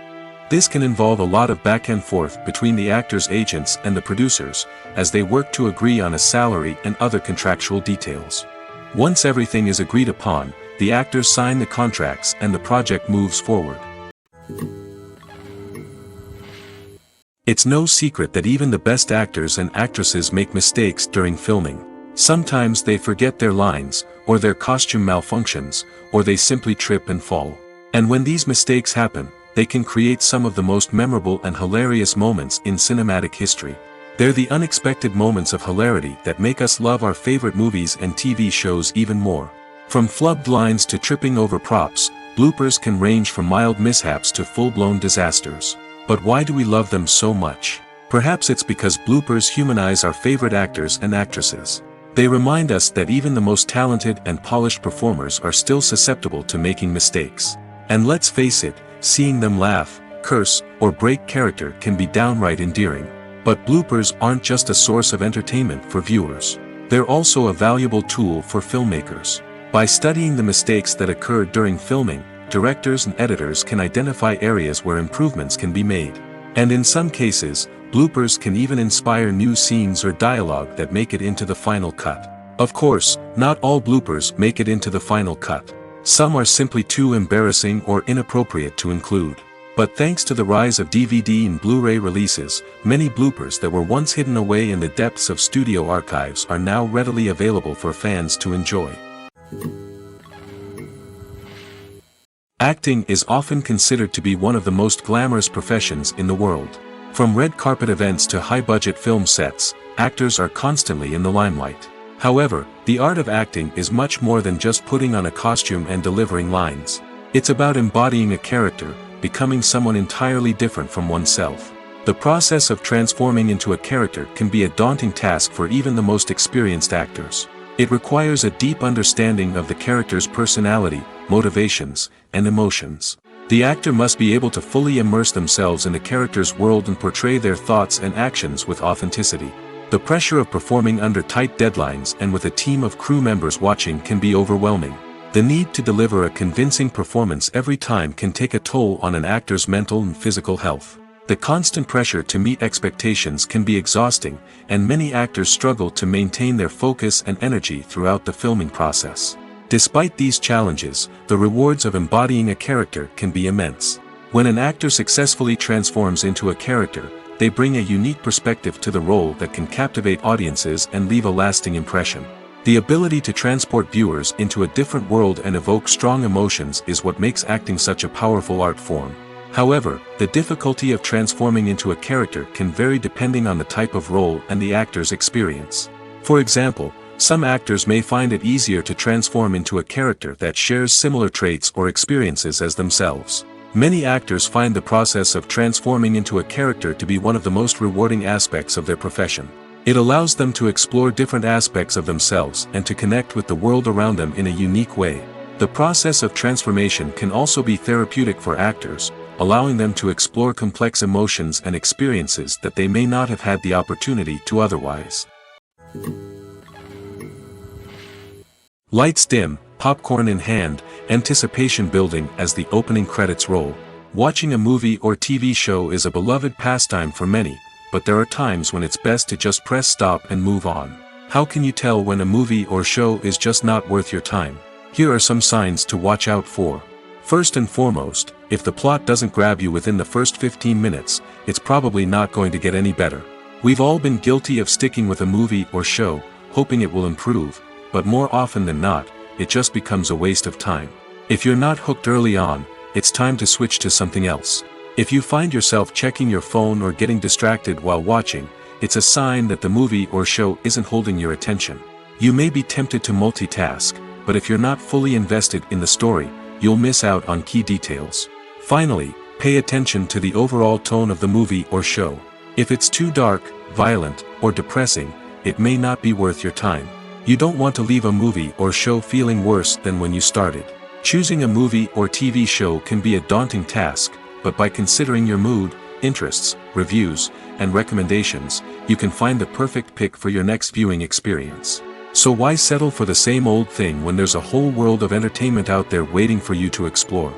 This can involve a lot of back and forth between the actors' agents and the producers, as they work to agree on a salary and other contractual details. Once everything is agreed upon, the actors sign the contracts and the project moves forward. It's no secret that even the best actors and actresses make mistakes during filming. Sometimes they forget their lines, or their costume malfunctions, or they simply trip and fall. And when these mistakes happen, they can create some of the most memorable and hilarious moments in cinematic history. They're the unexpected moments of hilarity that make us love our favorite movies and TV shows even more. From flubbed lines to tripping over props, bloopers can range from mild mishaps to full-blown disasters. But why do we love them so much? Perhaps it's because bloopers humanize our favorite actors and actresses. They remind us that even the most talented and polished performers are still susceptible to making mistakes. And let's face it, seeing them laugh, curse, or break character can be downright endearing. But bloopers aren't just a source of entertainment for viewers. They're also a valuable tool for filmmakers. By studying the mistakes that occurred during filming, directors and editors can identify areas where improvements can be made. And in some cases, bloopers can even inspire new scenes or dialogue that make it into the final cut. Of course, not all bloopers make it into the final cut. Some are simply too embarrassing or inappropriate to include. But thanks to the rise of DVD and Blu-ray releases, many bloopers that were once hidden away in the depths of studio archives are now readily available for fans to enjoy. Acting is often considered to be one of the most glamorous professions in the world. From red carpet events to high-budget film sets, actors are constantly in the limelight. However, the art of acting is much more than just putting on a costume and delivering lines. It's about embodying a character, becoming someone entirely different from oneself. The process of transforming into a character can be a daunting task for even the most experienced actors. It requires a deep understanding of the character's personality, motivations, and emotions. The actor must be able to fully immerse themselves in the character's world and portray their thoughts and actions with authenticity. The pressure of performing under tight deadlines and with a team of crew members watching can be overwhelming. The need to deliver a convincing performance every time can take a toll on an actor's mental and physical health. The constant pressure to meet expectations can be exhausting, and many actors struggle to maintain their focus and energy throughout the filming process. Despite these challenges, the rewards of embodying a character can be immense. When an actor successfully transforms into a character, they bring a unique perspective to the role that can captivate audiences and leave a lasting impression. The ability to transport viewers into a different world and evoke strong emotions is what makes acting such a powerful art form. However, the difficulty of transforming into a character can vary depending on the type of role and the actor's experience. For example, Some actors may find it easier to transform into a character that shares similar traits or experiences as themselves. Many actors find the process of transforming into a character to be one of the most rewarding aspects of their profession. It allows them to explore different aspects of themselves and to connect with the world around them in a unique way. The process of transformation can also be therapeutic for actors, allowing them to explore complex emotions and experiences that they may not have had the opportunity to otherwise. Lights dim, popcorn in hand, anticipation building as the opening credits roll. Watching a movie or TV show is a beloved pastime for many, but there are times when it's best to just press stop and move on. How can you tell when a movie or show is just not worth your time? Here are some signs to watch out for. First and foremost, if the plot doesn't grab you within the first 15 minutes, it's probably not going to get any better. We've all been guilty of sticking with a movie or show, hoping it will improve, but more often than not, it just becomes a waste of time. If you're not hooked early on, it's time to switch to something else. If you find yourself checking your phone or getting distracted while watching, it's a sign that the movie or show isn't holding your attention. You may be tempted to multitask, but if you're not fully invested in the story, you'll miss out on key details. Finally, pay attention to the overall tone of the movie or show. If it's too dark, violent, or depressing, it may not be worth your time. You don't want to leave a movie or show feeling worse than when you started. Choosing a movie or TV show can be a daunting task, but by considering your mood, interests, reviews, and recommendations, you can find the perfect pick for your next viewing experience. So why settle for the same old thing when there's a whole world of entertainment out there waiting for you to explore?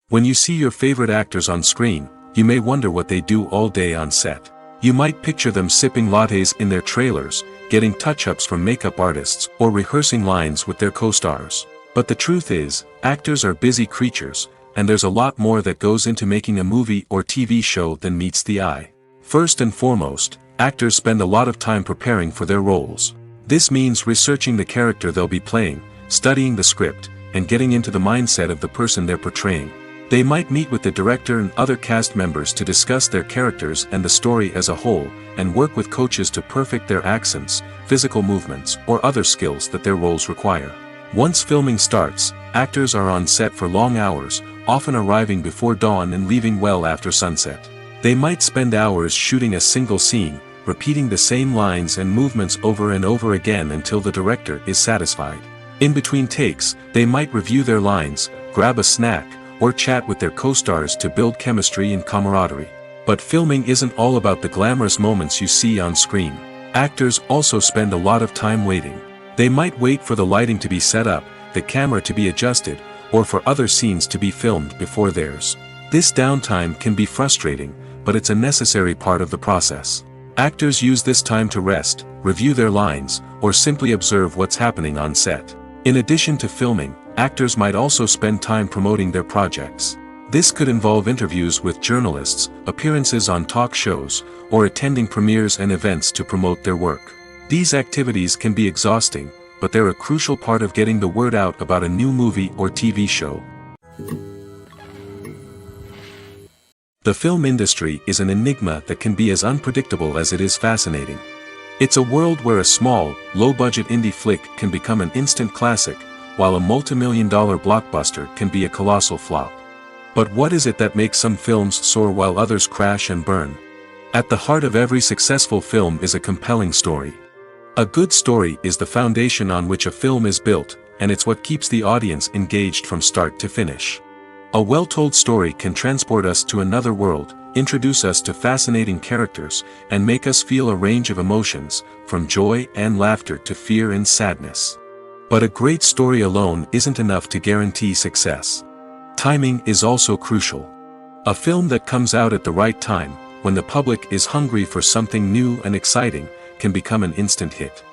When you see your favorite actors on screen, you may wonder what they do all day on set. You might picture them sipping lattes in their trailers, getting touch-ups from makeup artists, or rehearsing lines with their co-stars. But the truth is, actors are busy creatures, and there's a lot more that goes into making a movie or TV show than meets the eye. First and foremost, actors spend a lot of time preparing for their roles. This means researching the character they'll be playing, studying the script, and getting into the mindset of the person they're portraying. They might meet with the director and other cast members to discuss their characters and the story as a whole, and work with coaches to perfect their accents, physical movements, or other skills that their roles require. Once filming starts, actors are on set for long hours, often arriving before dawn and leaving well after sunset. They might spend hours shooting a single scene, repeating the same lines and movements over and over again until the director is satisfied. In between takes, they might review their lines, grab a snack, or chat with their co-stars to build chemistry and camaraderie. But filming isn't all about the glamorous moments you see on screen. Actors also spend a lot of time waiting. They might wait for the lighting to be set up, the camera to be adjusted, or for other scenes to be filmed before theirs. This downtime can be frustrating, but it's a necessary part of the process. Actors use this time to rest, review their lines, or simply observe what's happening on set. In addition to filming, actors might also spend time promoting their projects. This could involve interviews with journalists, appearances on talk shows, or attending premieres and events to promote their work. These activities can be exhausting, but they're a crucial part of getting the word out about a new movie or TV show. The film industry is an enigma that can be as unpredictable as it is fascinating. It's a world where a small, low-budget indie flick can become an instant classic, while a multi-million-dollar blockbuster can be a colossal flop. But what is it that makes some films soar while others crash and burn? At the heart of every successful film is a compelling story. A good story is the foundation on which a film is built, and it's what keeps the audience engaged from start to finish. A well-told story can transport us to another world, introduce us to fascinating characters, and make us feel a range of emotions, from joy and laughter to fear and sadness. But a great story alone isn't enough to guarantee success. Timing is also crucial. A film that comes out at the right time, when the public is hungry for something new and exciting, can become an instant hit.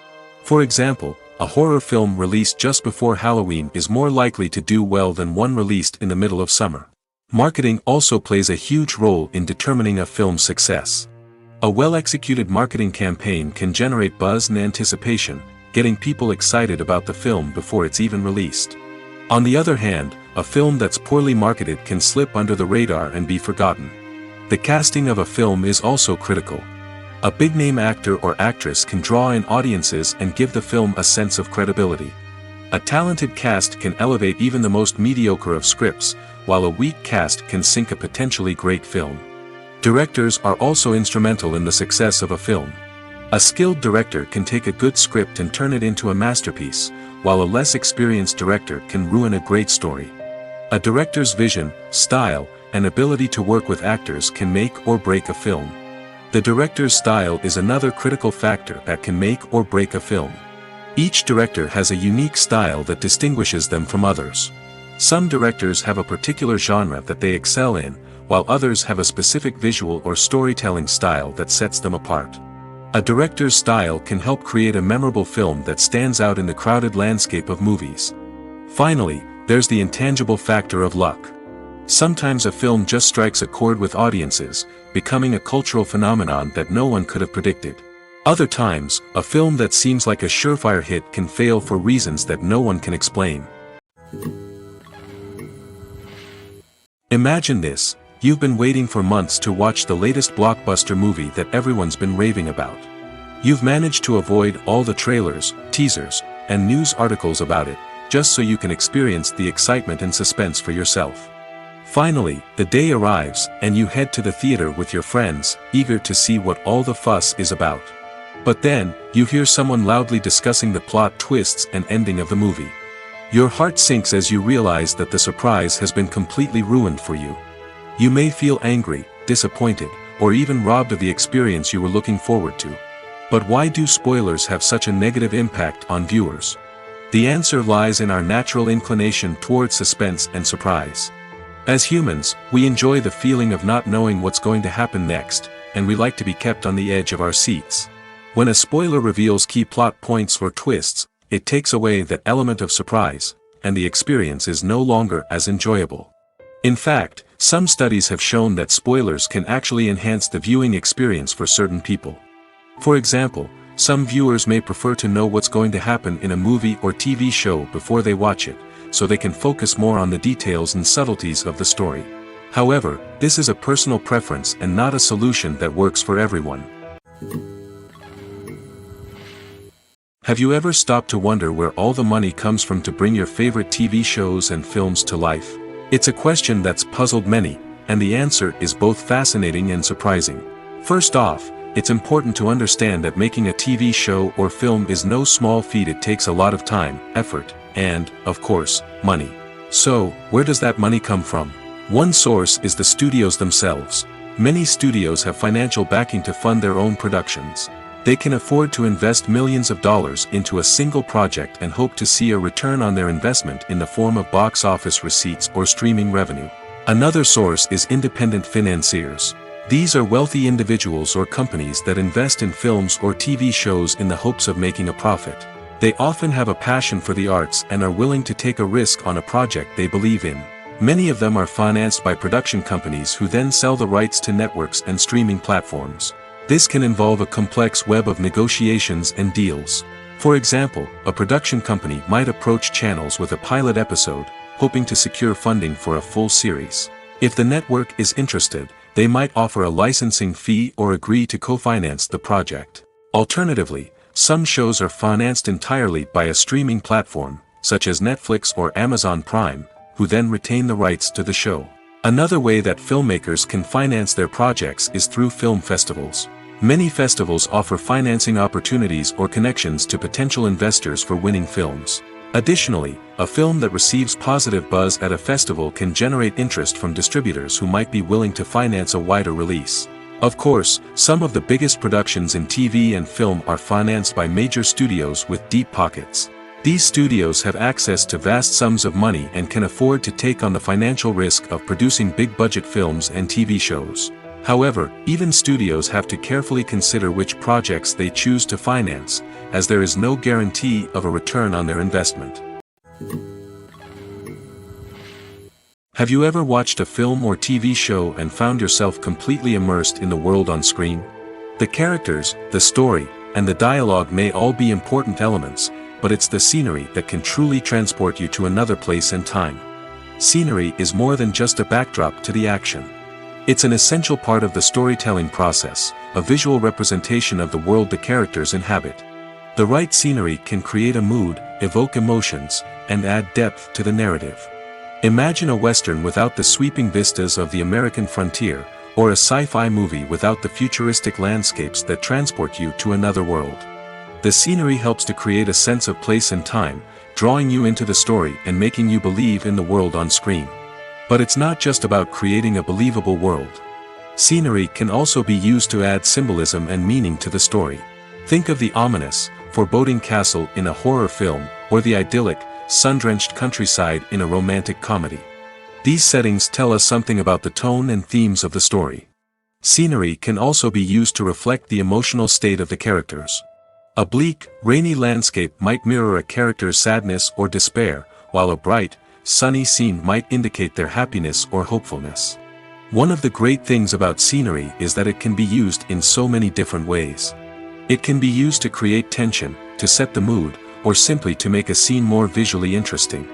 For example, a horror film released just before Halloween is more likely to do well than one released in the middle of summer. Marketing also plays a huge role in determining a film's success. A well-executed marketing campaign can generate buzz and anticipation, getting people excited about the film before it's even released. On the other hand, a film that's poorly marketed can slip under the radar and be forgotten. The casting of a film is also critical. A big-name actor or actress can draw in audiences and give the film a sense of credibility. A talented cast can elevate even the most mediocre of scripts, while a weak cast can sink a potentially great film. Directors are also instrumental in the success of a film. A skilled director can take a good script and turn it into a masterpiece, while a less experienced director can ruin a great story. A director's vision, style, and ability to work with actors can make or break a film. The director's style is another critical factor that can make or break a film. Each director has a unique style that distinguishes them from others. Some directors have a particular genre that they excel in, while others have a specific visual or storytelling style that sets them apart. A director's style can help create a memorable film that stands out in the crowded landscape of movies. Finally, there's the intangible factor of luck. Sometimes a film just strikes a chord with audiences, becoming a cultural phenomenon that no one could have predicted. Other times, a film that seems like a surefire hit can fail for reasons that no one can explain. Imagine this: you've been waiting for months to watch the latest blockbuster movie that everyone's been raving about. You've managed to avoid all the trailers, teasers, and news articles about it, just so you can experience the excitement and suspense for yourself. Finally, the day arrives, and you head to the theater with your friends, eager to see what all the fuss is about. But then, you hear someone loudly discussing the plot twists and ending of the movie. Your heart sinks as you realize that the surprise has been completely ruined for you. You may feel angry, disappointed, or even robbed of the experience you were looking forward to. But why do spoilers have such a negative impact on viewers? The answer lies in our natural inclination towards suspense and surprise. As humans, we enjoy the feeling of not knowing what's going to happen next, and we like to be kept on the edge of our seats. When a spoiler reveals key plot points or twists, it takes away that element of surprise, and the experience is no longer as enjoyable. In fact, some studies have shown that spoilers can actually enhance the viewing experience for certain people. For example, some viewers may prefer to know what's going to happen in a movie or TV show before they watch it, so they can focus more on the details and subtleties of the story. However, this is a personal preference and not a solution that works for everyone. Have you ever stopped to wonder where all the money comes from to bring your favorite TV shows and films to life? It's a question that's puzzled many, and the answer is both fascinating and surprising. First off, it's important to understand that making a TV show or film is no small feat. It takes a lot of time, effort, and, of course, money. So, where does that money come from? One source is the studios themselves. Many studios have financial backing to fund their own productions. They can afford to invest millions of dollars into a single project and hope to see a return on their investment in the form of box office receipts or streaming revenue. Another source is independent financiers. These are wealthy individuals or companies that invest in films or TV shows in the hopes of making a profit. They often have a passion for the arts and are willing to take a risk on a project they believe in. Many of them are financed by production companies who then sell the rights to networks and streaming platforms. This can involve a complex web of negotiations and deals. For example, a production company might approach channels with a pilot episode, hoping to secure funding for a full series. If the network is interested, they might offer a licensing fee or agree to co-finance the project. Alternatively, some shows are financed entirely by a streaming platform, such as Netflix or Amazon Prime, who then retain the rights to the show. Another way that filmmakers can finance their projects is through film festivals. Many festivals offer financing opportunities or connections to potential investors for winning films. Additionally, a film that receives positive buzz at a festival can generate interest from distributors who might be willing to finance a wider release. Of course, some of the biggest productions in TV and film are financed by major studios with deep pockets. These studios have access to vast sums of money and can afford to take on the financial risk of producing big-budget films and TV shows. However, even studios have to carefully consider which projects they choose to finance, as there is no guarantee of a return on their investment. Have you ever watched a film or TV show and found yourself completely immersed in the world on screen? The characters, the story, and the dialogue may all be important elements, but it's the scenery that can truly transport you to another place and time. Scenery is more than just a backdrop to the action. It's an essential part of the storytelling process, a visual representation of the world the characters inhabit. The right scenery can create a mood, evoke emotions, and add depth to the narrative. Imagine a Western without the sweeping vistas of the American frontier, or a sci-fi movie without the futuristic landscapes that transport you to another world. The scenery helps to create a sense of place and time, drawing you into the story and making you believe in the world on screen. But it's not just about creating a believable world. Scenery can also be used to add symbolism and meaning to the story. Think of the ominous, foreboding castle in a horror film, or the idyllic, sun-drenched countryside in a romantic comedy. These settings tell us something about the tone and themes of the story. Scenery can also be used to reflect the emotional state of the characters. A bleak, rainy landscape might mirror a character's sadness or despair, while a bright, sunny scene might indicate their happiness or hopefulness. One of the great things about scenery is that it can be used in so many different ways. It can be used to create tension, to set the mood, or simply to make a scene more visually interesting.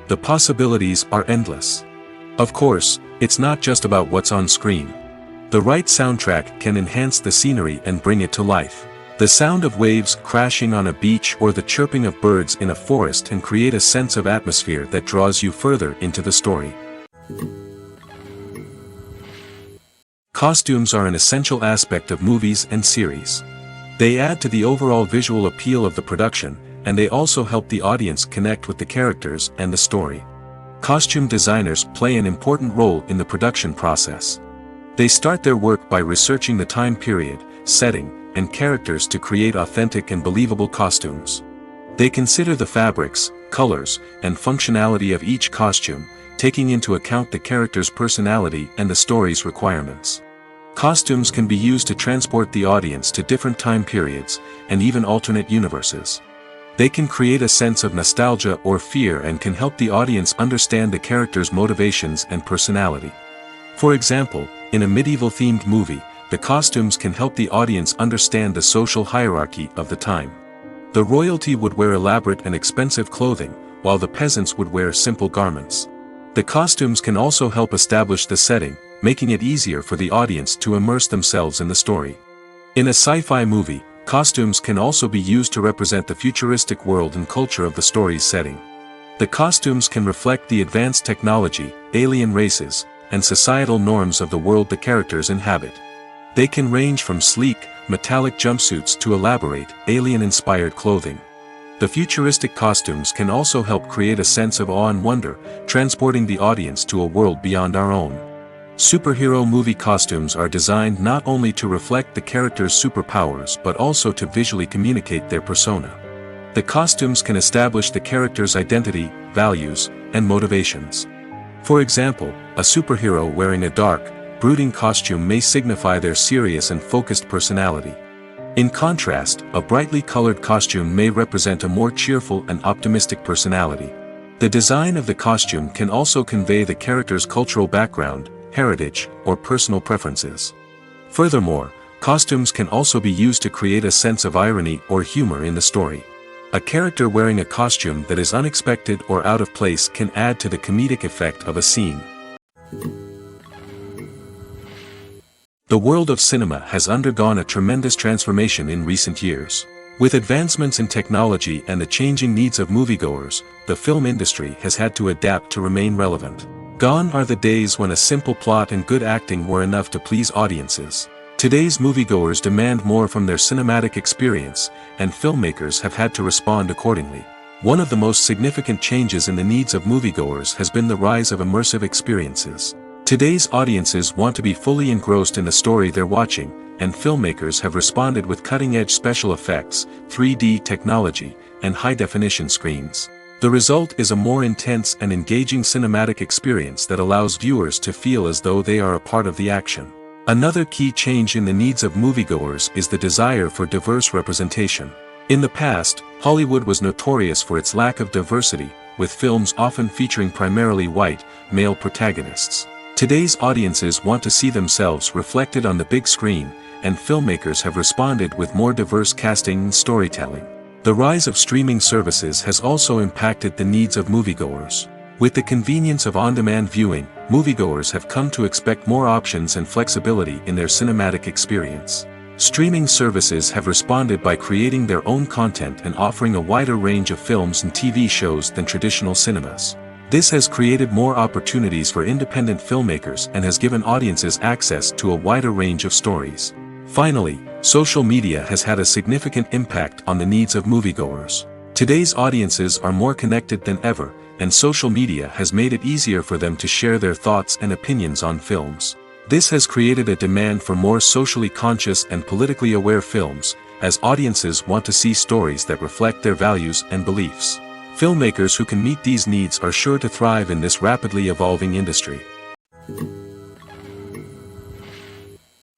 The possibilities are endless. Of course, it's not just about what's on screen. The right soundtrack can enhance the scenery and bring it to life. The sound of waves crashing on a beach or the chirping of birds in a forest can create a sense of atmosphere that draws you further into the story. Costumes are an essential aspect of movies and series. They add to the overall visual appeal of the production, and they also help the audience connect with the characters and the story. Costume designers play an important role in the production process. They start their work by researching the time period, setting, and characters to create authentic and believable costumes. They consider the fabrics, colors, and functionality of each costume, taking into account the character's personality and the story's requirements. Costumes can be used to transport the audience to different time periods, and even alternate universes. They can create a sense of nostalgia or fear and can help the audience understand the character's motivations and personality. For example, in a medieval-themed movie, the costumes can help the audience understand the social hierarchy of the time. The royalty would wear elaborate and expensive clothing, while the peasants would wear simple garments. The costumes can also help establish the setting, making it easier for the audience to immerse themselves in the story. In a sci-fi movie, costumes can also be used to represent the futuristic world and culture of the story's setting. The costumes can reflect the advanced technology, alien races, and societal norms of the world the characters inhabit. They can range from sleek, metallic jumpsuits to elaborate, alien-inspired clothing. The futuristic costumes can also help create a sense of awe and wonder, transporting the audience to a world beyond our own. Superhero movie costumes are designed not only to reflect the character's superpowers but also to visually communicate their persona. The costumes can establish the character's identity, values, and motivations. For example, a superhero wearing a dark, brooding costume may signify their serious and focused personality. In contrast, a brightly colored costume may represent a more cheerful and optimistic personality. The design of the costume can also convey the character's cultural background, heritage, or personal preferences. Furthermore, costumes can also be used to create a sense of irony or humor in the story. A character wearing a costume that is unexpected or out of place can add to the comedic effect of a scene. The world of cinema has undergone a tremendous transformation in recent years. With advancements in technology and the changing needs of moviegoers, the film industry has had to adapt to remain relevant. Gone are the days when a simple plot and good acting were enough to please audiences. Today's moviegoers demand more from their cinematic experience, and filmmakers have had to respond accordingly. One of the most significant changes in the needs of moviegoers has been the rise of immersive experiences. Today's audiences want to be fully engrossed in the story they're watching, and filmmakers have responded with cutting-edge special effects, 3D technology, and high-definition screens. The result is a more intense and engaging cinematic experience that allows viewers to feel as though they are a part of the action. Another key change in the needs of moviegoers is the desire for diverse representation. In the past, Hollywood was notorious for its lack of diversity, with films often featuring primarily white, male protagonists. Today's audiences want to see themselves reflected on the big screen, and filmmakers have responded with more diverse casting and storytelling. The rise of streaming services has also impacted the needs of moviegoers. With the convenience of on-demand viewing, moviegoers have come to expect more options and flexibility in their cinematic experience. Streaming services have responded by creating their own content and offering a wider range of films and TV shows than traditional cinemas. This has created more opportunities for independent filmmakers and has given audiences access to a wider range of stories. Finally, social media has had a significant impact on the needs of moviegoers. Today's audiences are more connected than ever, and social media has made it easier for them to share their thoughts and opinions on films. This has created a demand for more socially conscious and politically aware films, as audiences want to see stories that reflect their values and beliefs. Filmmakers who can meet these needs are sure to thrive in this rapidly evolving industry.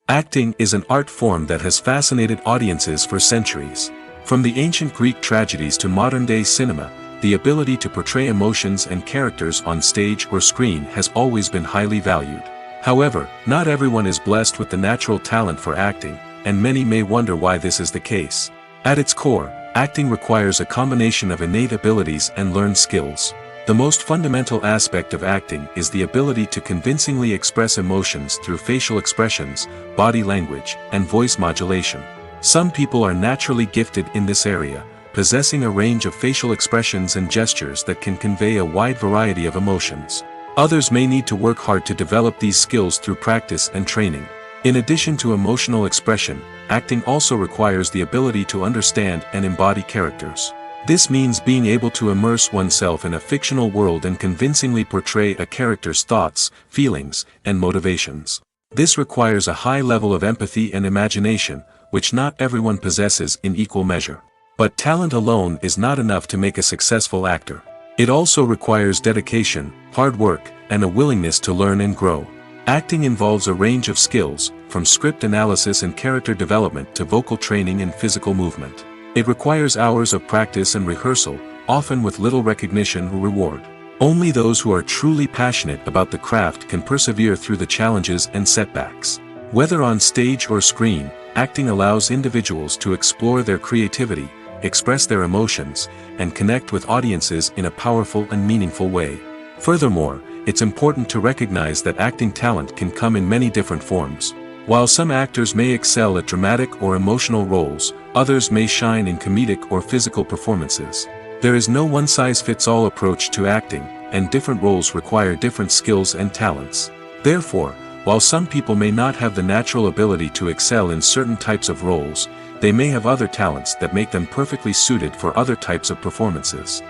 Acting is an art form that has fascinated audiences for centuries. From the ancient Greek tragedies to modern-day cinema, the ability to portray emotions and characters on stage or screen has always been highly valued. However, not everyone is blessed with the natural talent for acting, and many may wonder why this is the case. At its core, acting requires a combination of innate abilities and learned skills. The most fundamental aspect of acting is the ability to convincingly express emotions through facial expressions, body language, and voice modulation. Some people are naturally gifted in this area, possessing a range of facial expressions and gestures that can convey a wide variety of emotions. Others may need to work hard to develop these skills through practice and training. In addition to emotional expression, acting also requires the ability to understand and embody characters. This means being able to immerse oneself in a fictional world and convincingly portray a character's thoughts, feelings, and motivations. This requires a high level of empathy and imagination, which not everyone possesses in equal measure. But talent alone is not enough to make a successful actor. It also requires dedication, hard work, and a willingness to learn and grow. Acting involves a range of skills, from script analysis and character development to vocal training and physical movement. It requires hours of practice and rehearsal, often with little recognition or reward. Only those who are truly passionate about the craft can persevere through the challenges and setbacks. Whether on stage or screen, acting allows individuals to explore their creativity, express their emotions, and connect with audiences in a powerful and meaningful way. Furthermore, it's important to recognize that acting talent can come in many different forms. While some actors may excel at dramatic or emotional roles, others may shine in comedic or physical performances. There is no one-size-fits-all approach to acting, and different roles require different skills and talents. Therefore, while some people may not have the natural ability to excel in certain types of roles, they may have other talents that make them perfectly suited for other types of performances.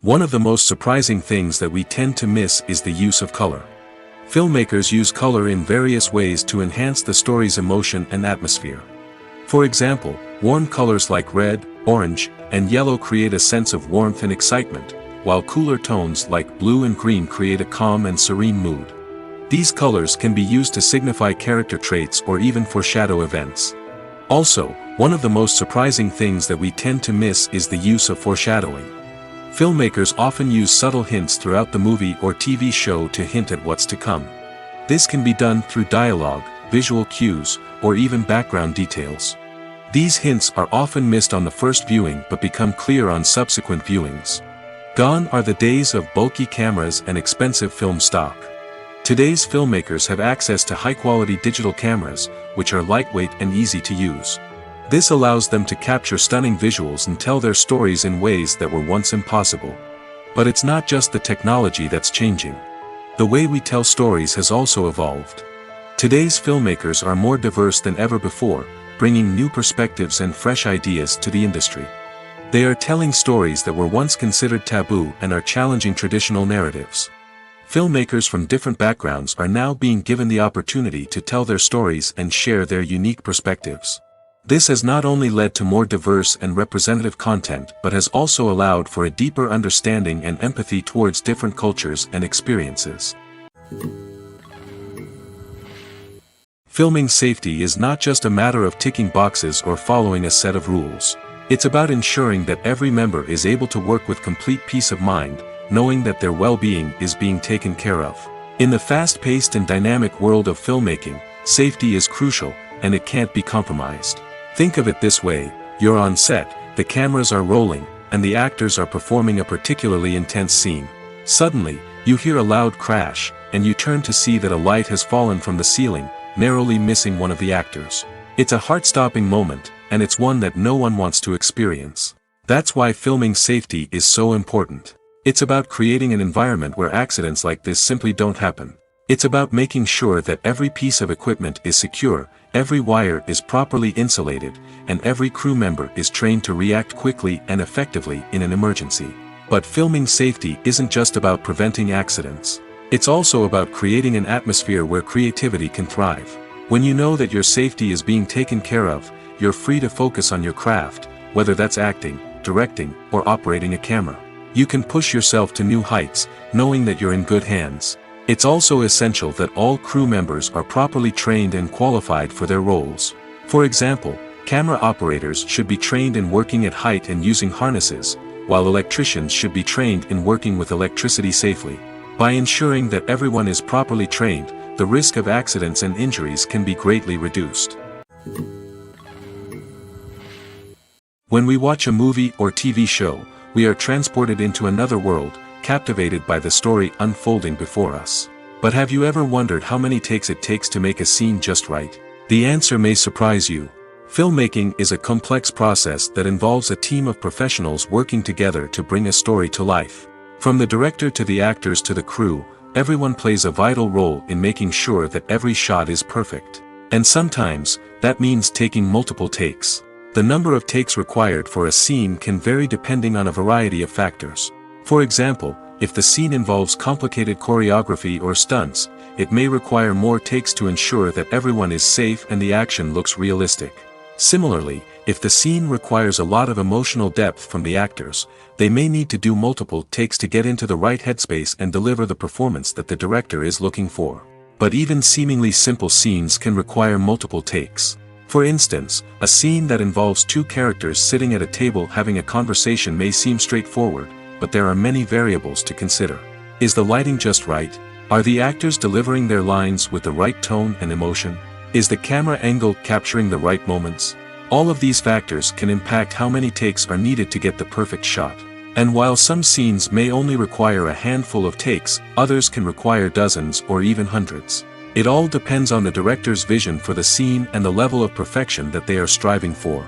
One of the most surprising things that we tend to miss is the use of color. Filmmakers use color in various ways to enhance the story's emotion and atmosphere. For example, warm colors like red, orange, and yellow create a sense of warmth and excitement, while cooler tones like blue and green create a calm and serene mood. These colors can be used to signify character traits or even foreshadow events. Also, one of the most surprising things that we tend to miss is the use of foreshadowing. Filmmakers often use subtle hints throughout the movie or TV show to hint at what's to come. This can be done through dialogue, visual cues, or even background details. These hints are often missed on the first viewing but become clear on subsequent viewings. Gone are the days of bulky cameras and expensive film stock. Today's filmmakers have access to high-quality digital cameras, which are lightweight and easy to use. This allows them to capture stunning visuals and tell their stories in ways that were once impossible. But it's not just the technology that's changing. The way we tell stories has also evolved. Today's filmmakers are more diverse than ever before, bringing new perspectives and fresh ideas to the industry. They are telling stories that were once considered taboo and are challenging traditional narratives. Filmmakers from different backgrounds are now being given the opportunity to tell their stories and share their unique perspectives. This has not only led to more diverse and representative content but has also allowed for a deeper understanding and empathy towards different cultures and experiences. Filming safety is not just a matter of ticking boxes or following a set of rules. It's about ensuring that every member is able to work with complete peace of mind, knowing that their well-being is being taken care of. In the fast-paced and dynamic world of filmmaking, safety is crucial, and it can't be compromised. Think of it this way: you're on set, the cameras are rolling, and the actors are performing a particularly intense scene. Suddenly, you hear a loud crash, and you turn to see that a light has fallen from the ceiling, narrowly missing one of the actors. It's a heart-stopping moment, and it's one that no one wants to experience. That's why filming safety is so important. It's about creating an environment where accidents like this simply don't happen. It's about making sure that every piece of equipment is secure, every wire is properly insulated, and every crew member is trained to react quickly and effectively in an emergency. But filming safety isn't just about preventing accidents. It's also about creating an atmosphere where creativity can thrive. When you know that your safety is being taken care of, you're free to focus on your craft, whether that's acting, directing, or operating a camera. You can push yourself to new heights, knowing that you're in good hands. It's also essential that all crew members are properly trained and qualified for their roles. For example, camera operators should be trained in working at height and using harnesses, while electricians should be trained in working with electricity safely. By ensuring that everyone is properly trained, the risk of accidents and injuries can be greatly reduced. When we watch a movie or TV show, we are transported into another world, captivated by the story unfolding before us. But have you ever wondered how many takes it takes to make a scene just right? The answer may surprise you. Filmmaking is a complex process that involves a team of professionals working together to bring a story to life. From the director to the actors to the crew, everyone plays a vital role in making sure that every shot is perfect. And sometimes, that means taking multiple takes. The number of takes required for a scene can vary depending on a variety of factors. For example, if the scene involves complicated choreography or stunts, it may require more takes to ensure that everyone is safe and the action looks realistic. Similarly, if the scene requires a lot of emotional depth from the actors, they may need to do multiple takes to get into the right headspace and deliver the performance that the director is looking for. But even seemingly simple scenes can require multiple takes. For instance, a scene that involves two characters sitting at a table having a conversation may seem straightforward, but there are many variables to consider. Is the lighting just right? Are the actors delivering their lines with the right tone and emotion? Is the camera angle capturing the right moments? All of these factors can impact how many takes are needed to get the perfect shot. And while some scenes may only require a handful of takes, others can require dozens or even hundreds. It all depends on the director's vision for the scene and the level of perfection that they are striving for.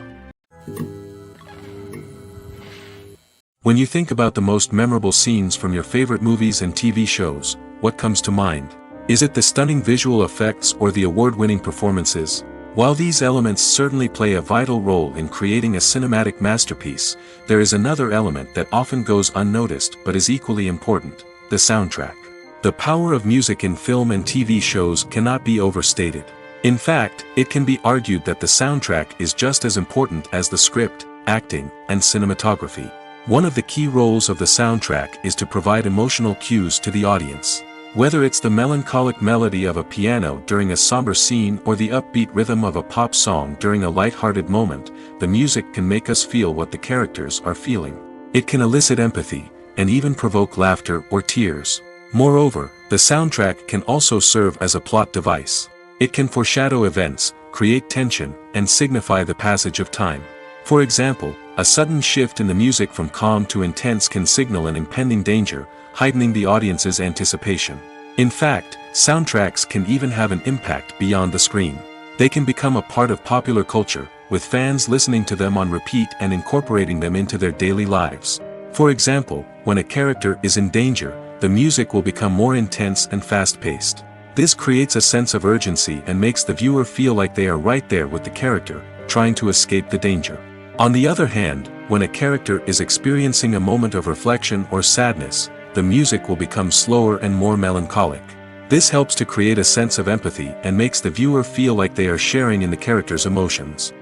When you think about the most memorable scenes from your favorite movies and TV shows, what comes to mind? Is it the stunning visual effects or the award-winning performances? While these elements certainly play a vital role in creating a cinematic masterpiece, there is another element that often goes unnoticed but is equally important: the soundtrack. The power of music in film and TV shows cannot be overstated. In fact, it can be argued that the soundtrack is just as important as the script, acting, and cinematography. One of the key roles of the soundtrack is to provide emotional cues to the audience. Whether it's the melancholic melody of a piano during a somber scene or the upbeat rhythm of a pop song during a light-hearted moment, the music can make us feel what the characters are feeling. It can elicit empathy, and even provoke laughter or tears. Moreover, the soundtrack can also serve as a plot device. It can foreshadow events, create tension, and signify the passage of time. For example, a sudden shift in the music from calm to intense can signal an impending danger, heightening the audience's anticipation. In fact, soundtracks can even have an impact beyond the screen. They can become a part of popular culture, with fans listening to them on repeat and incorporating them into their daily lives. For example, when a character is in danger, the music will become more intense and fast-paced. This creates a sense of urgency and makes the viewer feel like they are right there with the character, trying to escape the danger. On the other hand, when a character is experiencing a moment of reflection or sadness, the music will become slower and more melancholic. This helps to create a sense of empathy and makes the viewer feel like they are sharing in the character's emotions.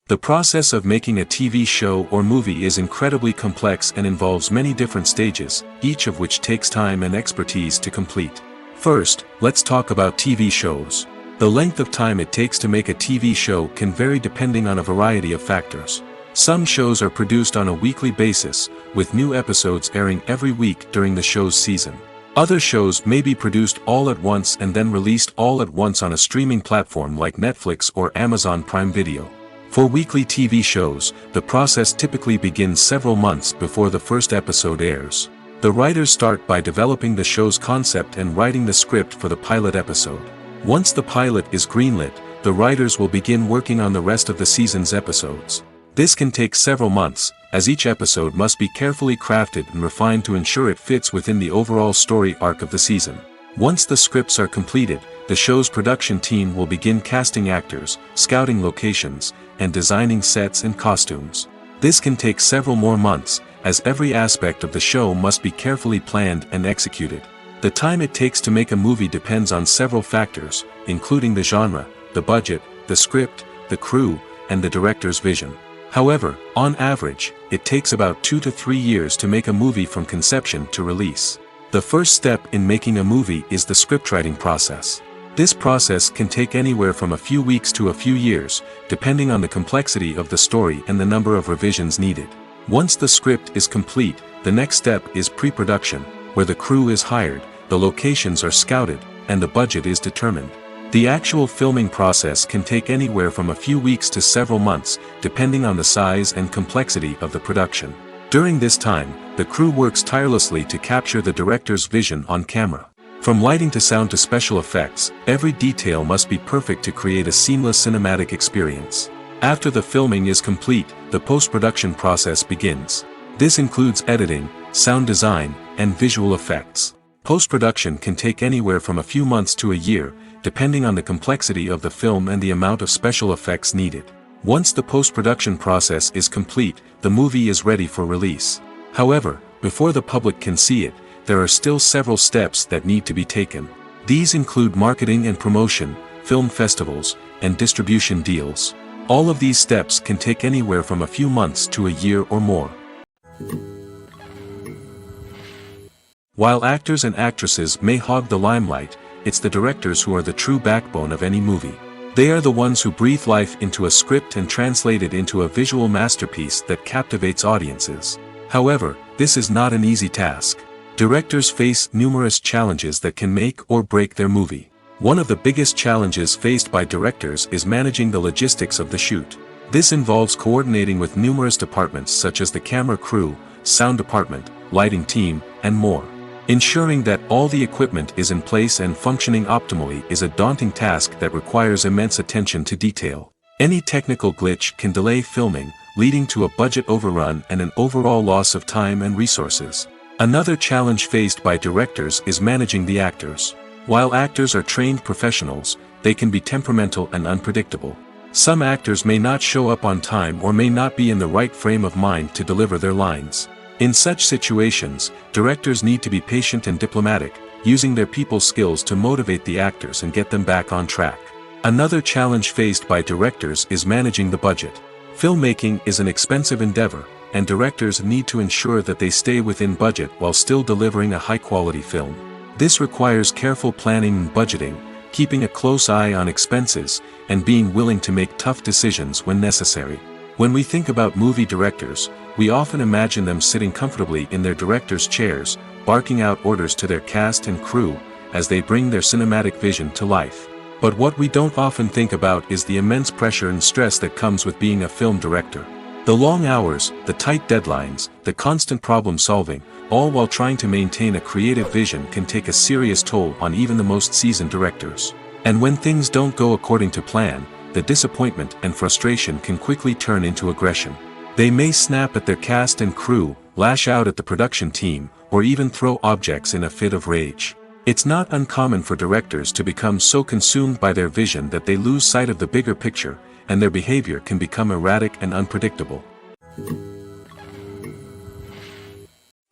The process of making a TV show or movie is incredibly complex and involves many different stages, each of which takes time and expertise to complete. First, let's talk about TV shows. The length of time it takes to make a TV show can vary depending on a variety of factors. Some shows are produced on a weekly basis, with new episodes airing every week during the show's season. Other shows may be produced all at once and then released all at once on a streaming platform like Netflix or Amazon Prime Video. For weekly TV shows, the process typically begins several months before the first episode airs. The writers start by developing the show's concept and writing the script for the pilot episode. Once the pilot is greenlit, the writers will begin working on the rest of the season's episodes. This can take several months, as each episode must be carefully crafted and refined to ensure it fits within the overall story arc of the season. Once the scripts are completed, the show's production team will begin casting actors, scouting locations, and designing sets and costumes. This can take several more months, as every aspect of the show must be carefully planned and executed. The time it takes to make a movie depends on several factors, including the genre, the budget, the script, the crew, and the director's vision. However, on average, it takes about 2 to 3 years to make a movie from conception to release. The first step in making a movie is the scriptwriting process. This process can take anywhere from a few weeks to a few years, depending on the complexity of the story and the number of revisions needed. Once the script is complete, the next step is pre-production, where the crew is hired, the locations are scouted, and the budget is determined. The actual filming process can take anywhere from a few weeks to several months, depending on the size and complexity of the production. During this time, the crew works tirelessly to capture the director's vision on camera. From lighting to sound to special effects, every detail must be perfect to create a seamless cinematic experience. After the filming is complete, the post-production process begins. This includes editing, sound design, and visual effects. Post-production can take anywhere from a few months to a year, depending on the complexity of the film and the amount of special effects needed. Once the post-production process is complete, the movie is ready for release. However, before the public can see it, there are still several steps that need to be taken. These include marketing and promotion, film festivals, and distribution deals. All of these steps can take anywhere from a few months to a year or more. While actors and actresses may hog the limelight, it's the directors who are the true backbone of any movie. They are the ones who breathe life into a script and translate it into a visual masterpiece that captivates audiences. However, this is not an easy task. Directors face numerous challenges that can make or break their movie. One of the biggest challenges faced by directors is managing the logistics of the shoot. This involves coordinating with numerous departments such as the camera crew, sound department, lighting team, and more. Ensuring that all the equipment is in place and functioning optimally is a daunting task that requires immense attention to detail. Any technical glitch can delay filming, leading to a budget overrun and an overall loss of time and resources. Another challenge faced by directors is managing the actors. While actors are trained professionals, they can be temperamental and unpredictable. Some actors may not show up on time or may not be in the right frame of mind to deliver their lines. In such situations, directors need to be patient and diplomatic, using their people skills to motivate the actors and get them back on track. Another challenge faced by directors is managing the budget. Filmmaking is an expensive endeavor, and directors need to ensure that they stay within budget while still delivering a high-quality film. This requires careful planning and budgeting, keeping a close eye on expenses, and being willing to make tough decisions when necessary. When we think about movie directors, we often imagine them sitting comfortably in their director's chairs, barking out orders to their cast and crew, as they bring their cinematic vision to life. But what we don't often think about is the immense pressure and stress that comes with being a film director. The long hours, the tight deadlines, the constant problem solving, all while trying to maintain a creative vision can take a serious toll on even the most seasoned directors. And when things don't go according to plan, the disappointment and frustration can quickly turn into aggression. They may snap at their cast and crew, lash out at the production team, or even throw objects in a fit of rage. It's not uncommon for directors to become so consumed by their vision that they lose sight of the bigger picture, and their behavior can become erratic and unpredictable.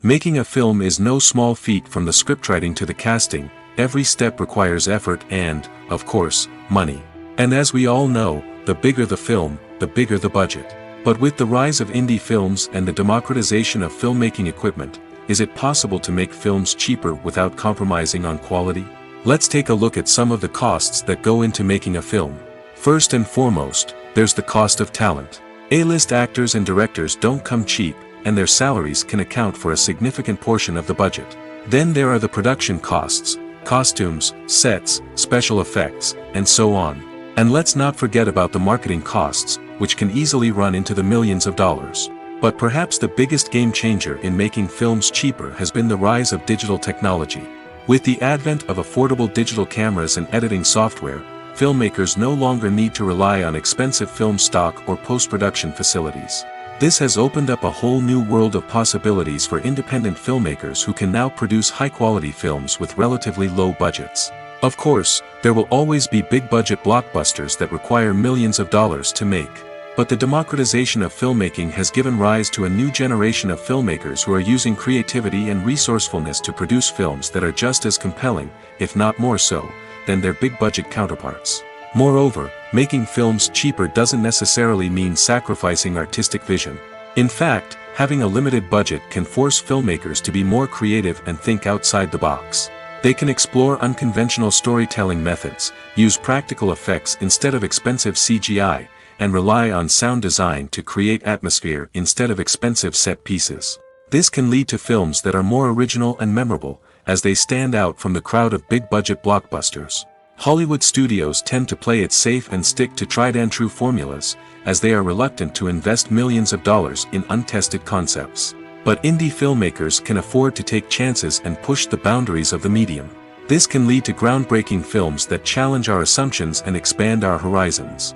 Making a film is no small feat. From the scriptwriting to the casting, every step requires effort and, of course, money. And as we all know, the bigger the film, the bigger the budget. But with the rise of indie films and the democratization of filmmaking equipment, is it possible to make films cheaper without compromising on quality? Let's take a look at some of the costs that go into making a film. First and foremost, there's the cost of talent. A-list actors and directors don't come cheap, and their salaries can account for a significant portion of the budget. Then there are the production costs, costumes, sets, special effects, and so on. And let's not forget about the marketing costs, which can easily run into the millions of dollars. But perhaps the biggest game changer in making films cheaper has been the rise of digital technology. With the advent of affordable digital cameras and editing software, filmmakers no longer need to rely on expensive film stock or post-production facilities. This has opened up a whole new world of possibilities for independent filmmakers who can now produce high-quality films with relatively low budgets. Of course, there will always be big-budget blockbusters that require millions of dollars to make. But the democratization of filmmaking has given rise to a new generation of filmmakers who are using creativity and resourcefulness to produce films that are just as compelling, if not more so, than their big-budget counterparts. Moreover, making films cheaper doesn't necessarily mean sacrificing artistic vision. In fact, having a limited budget can force filmmakers to be more creative and think outside the box. They can explore unconventional storytelling methods, use practical effects instead of expensive CGI, and rely on sound design to create atmosphere instead of expensive set pieces. This can lead to films that are more original and memorable, as they stand out from the crowd of big-budget blockbusters. Hollywood studios tend to play it safe and stick to tried-and-true formulas, as they are reluctant to invest millions of dollars in untested concepts. But indie filmmakers can afford to take chances and push the boundaries of the medium. This can lead to groundbreaking films that challenge our assumptions and expand our horizons.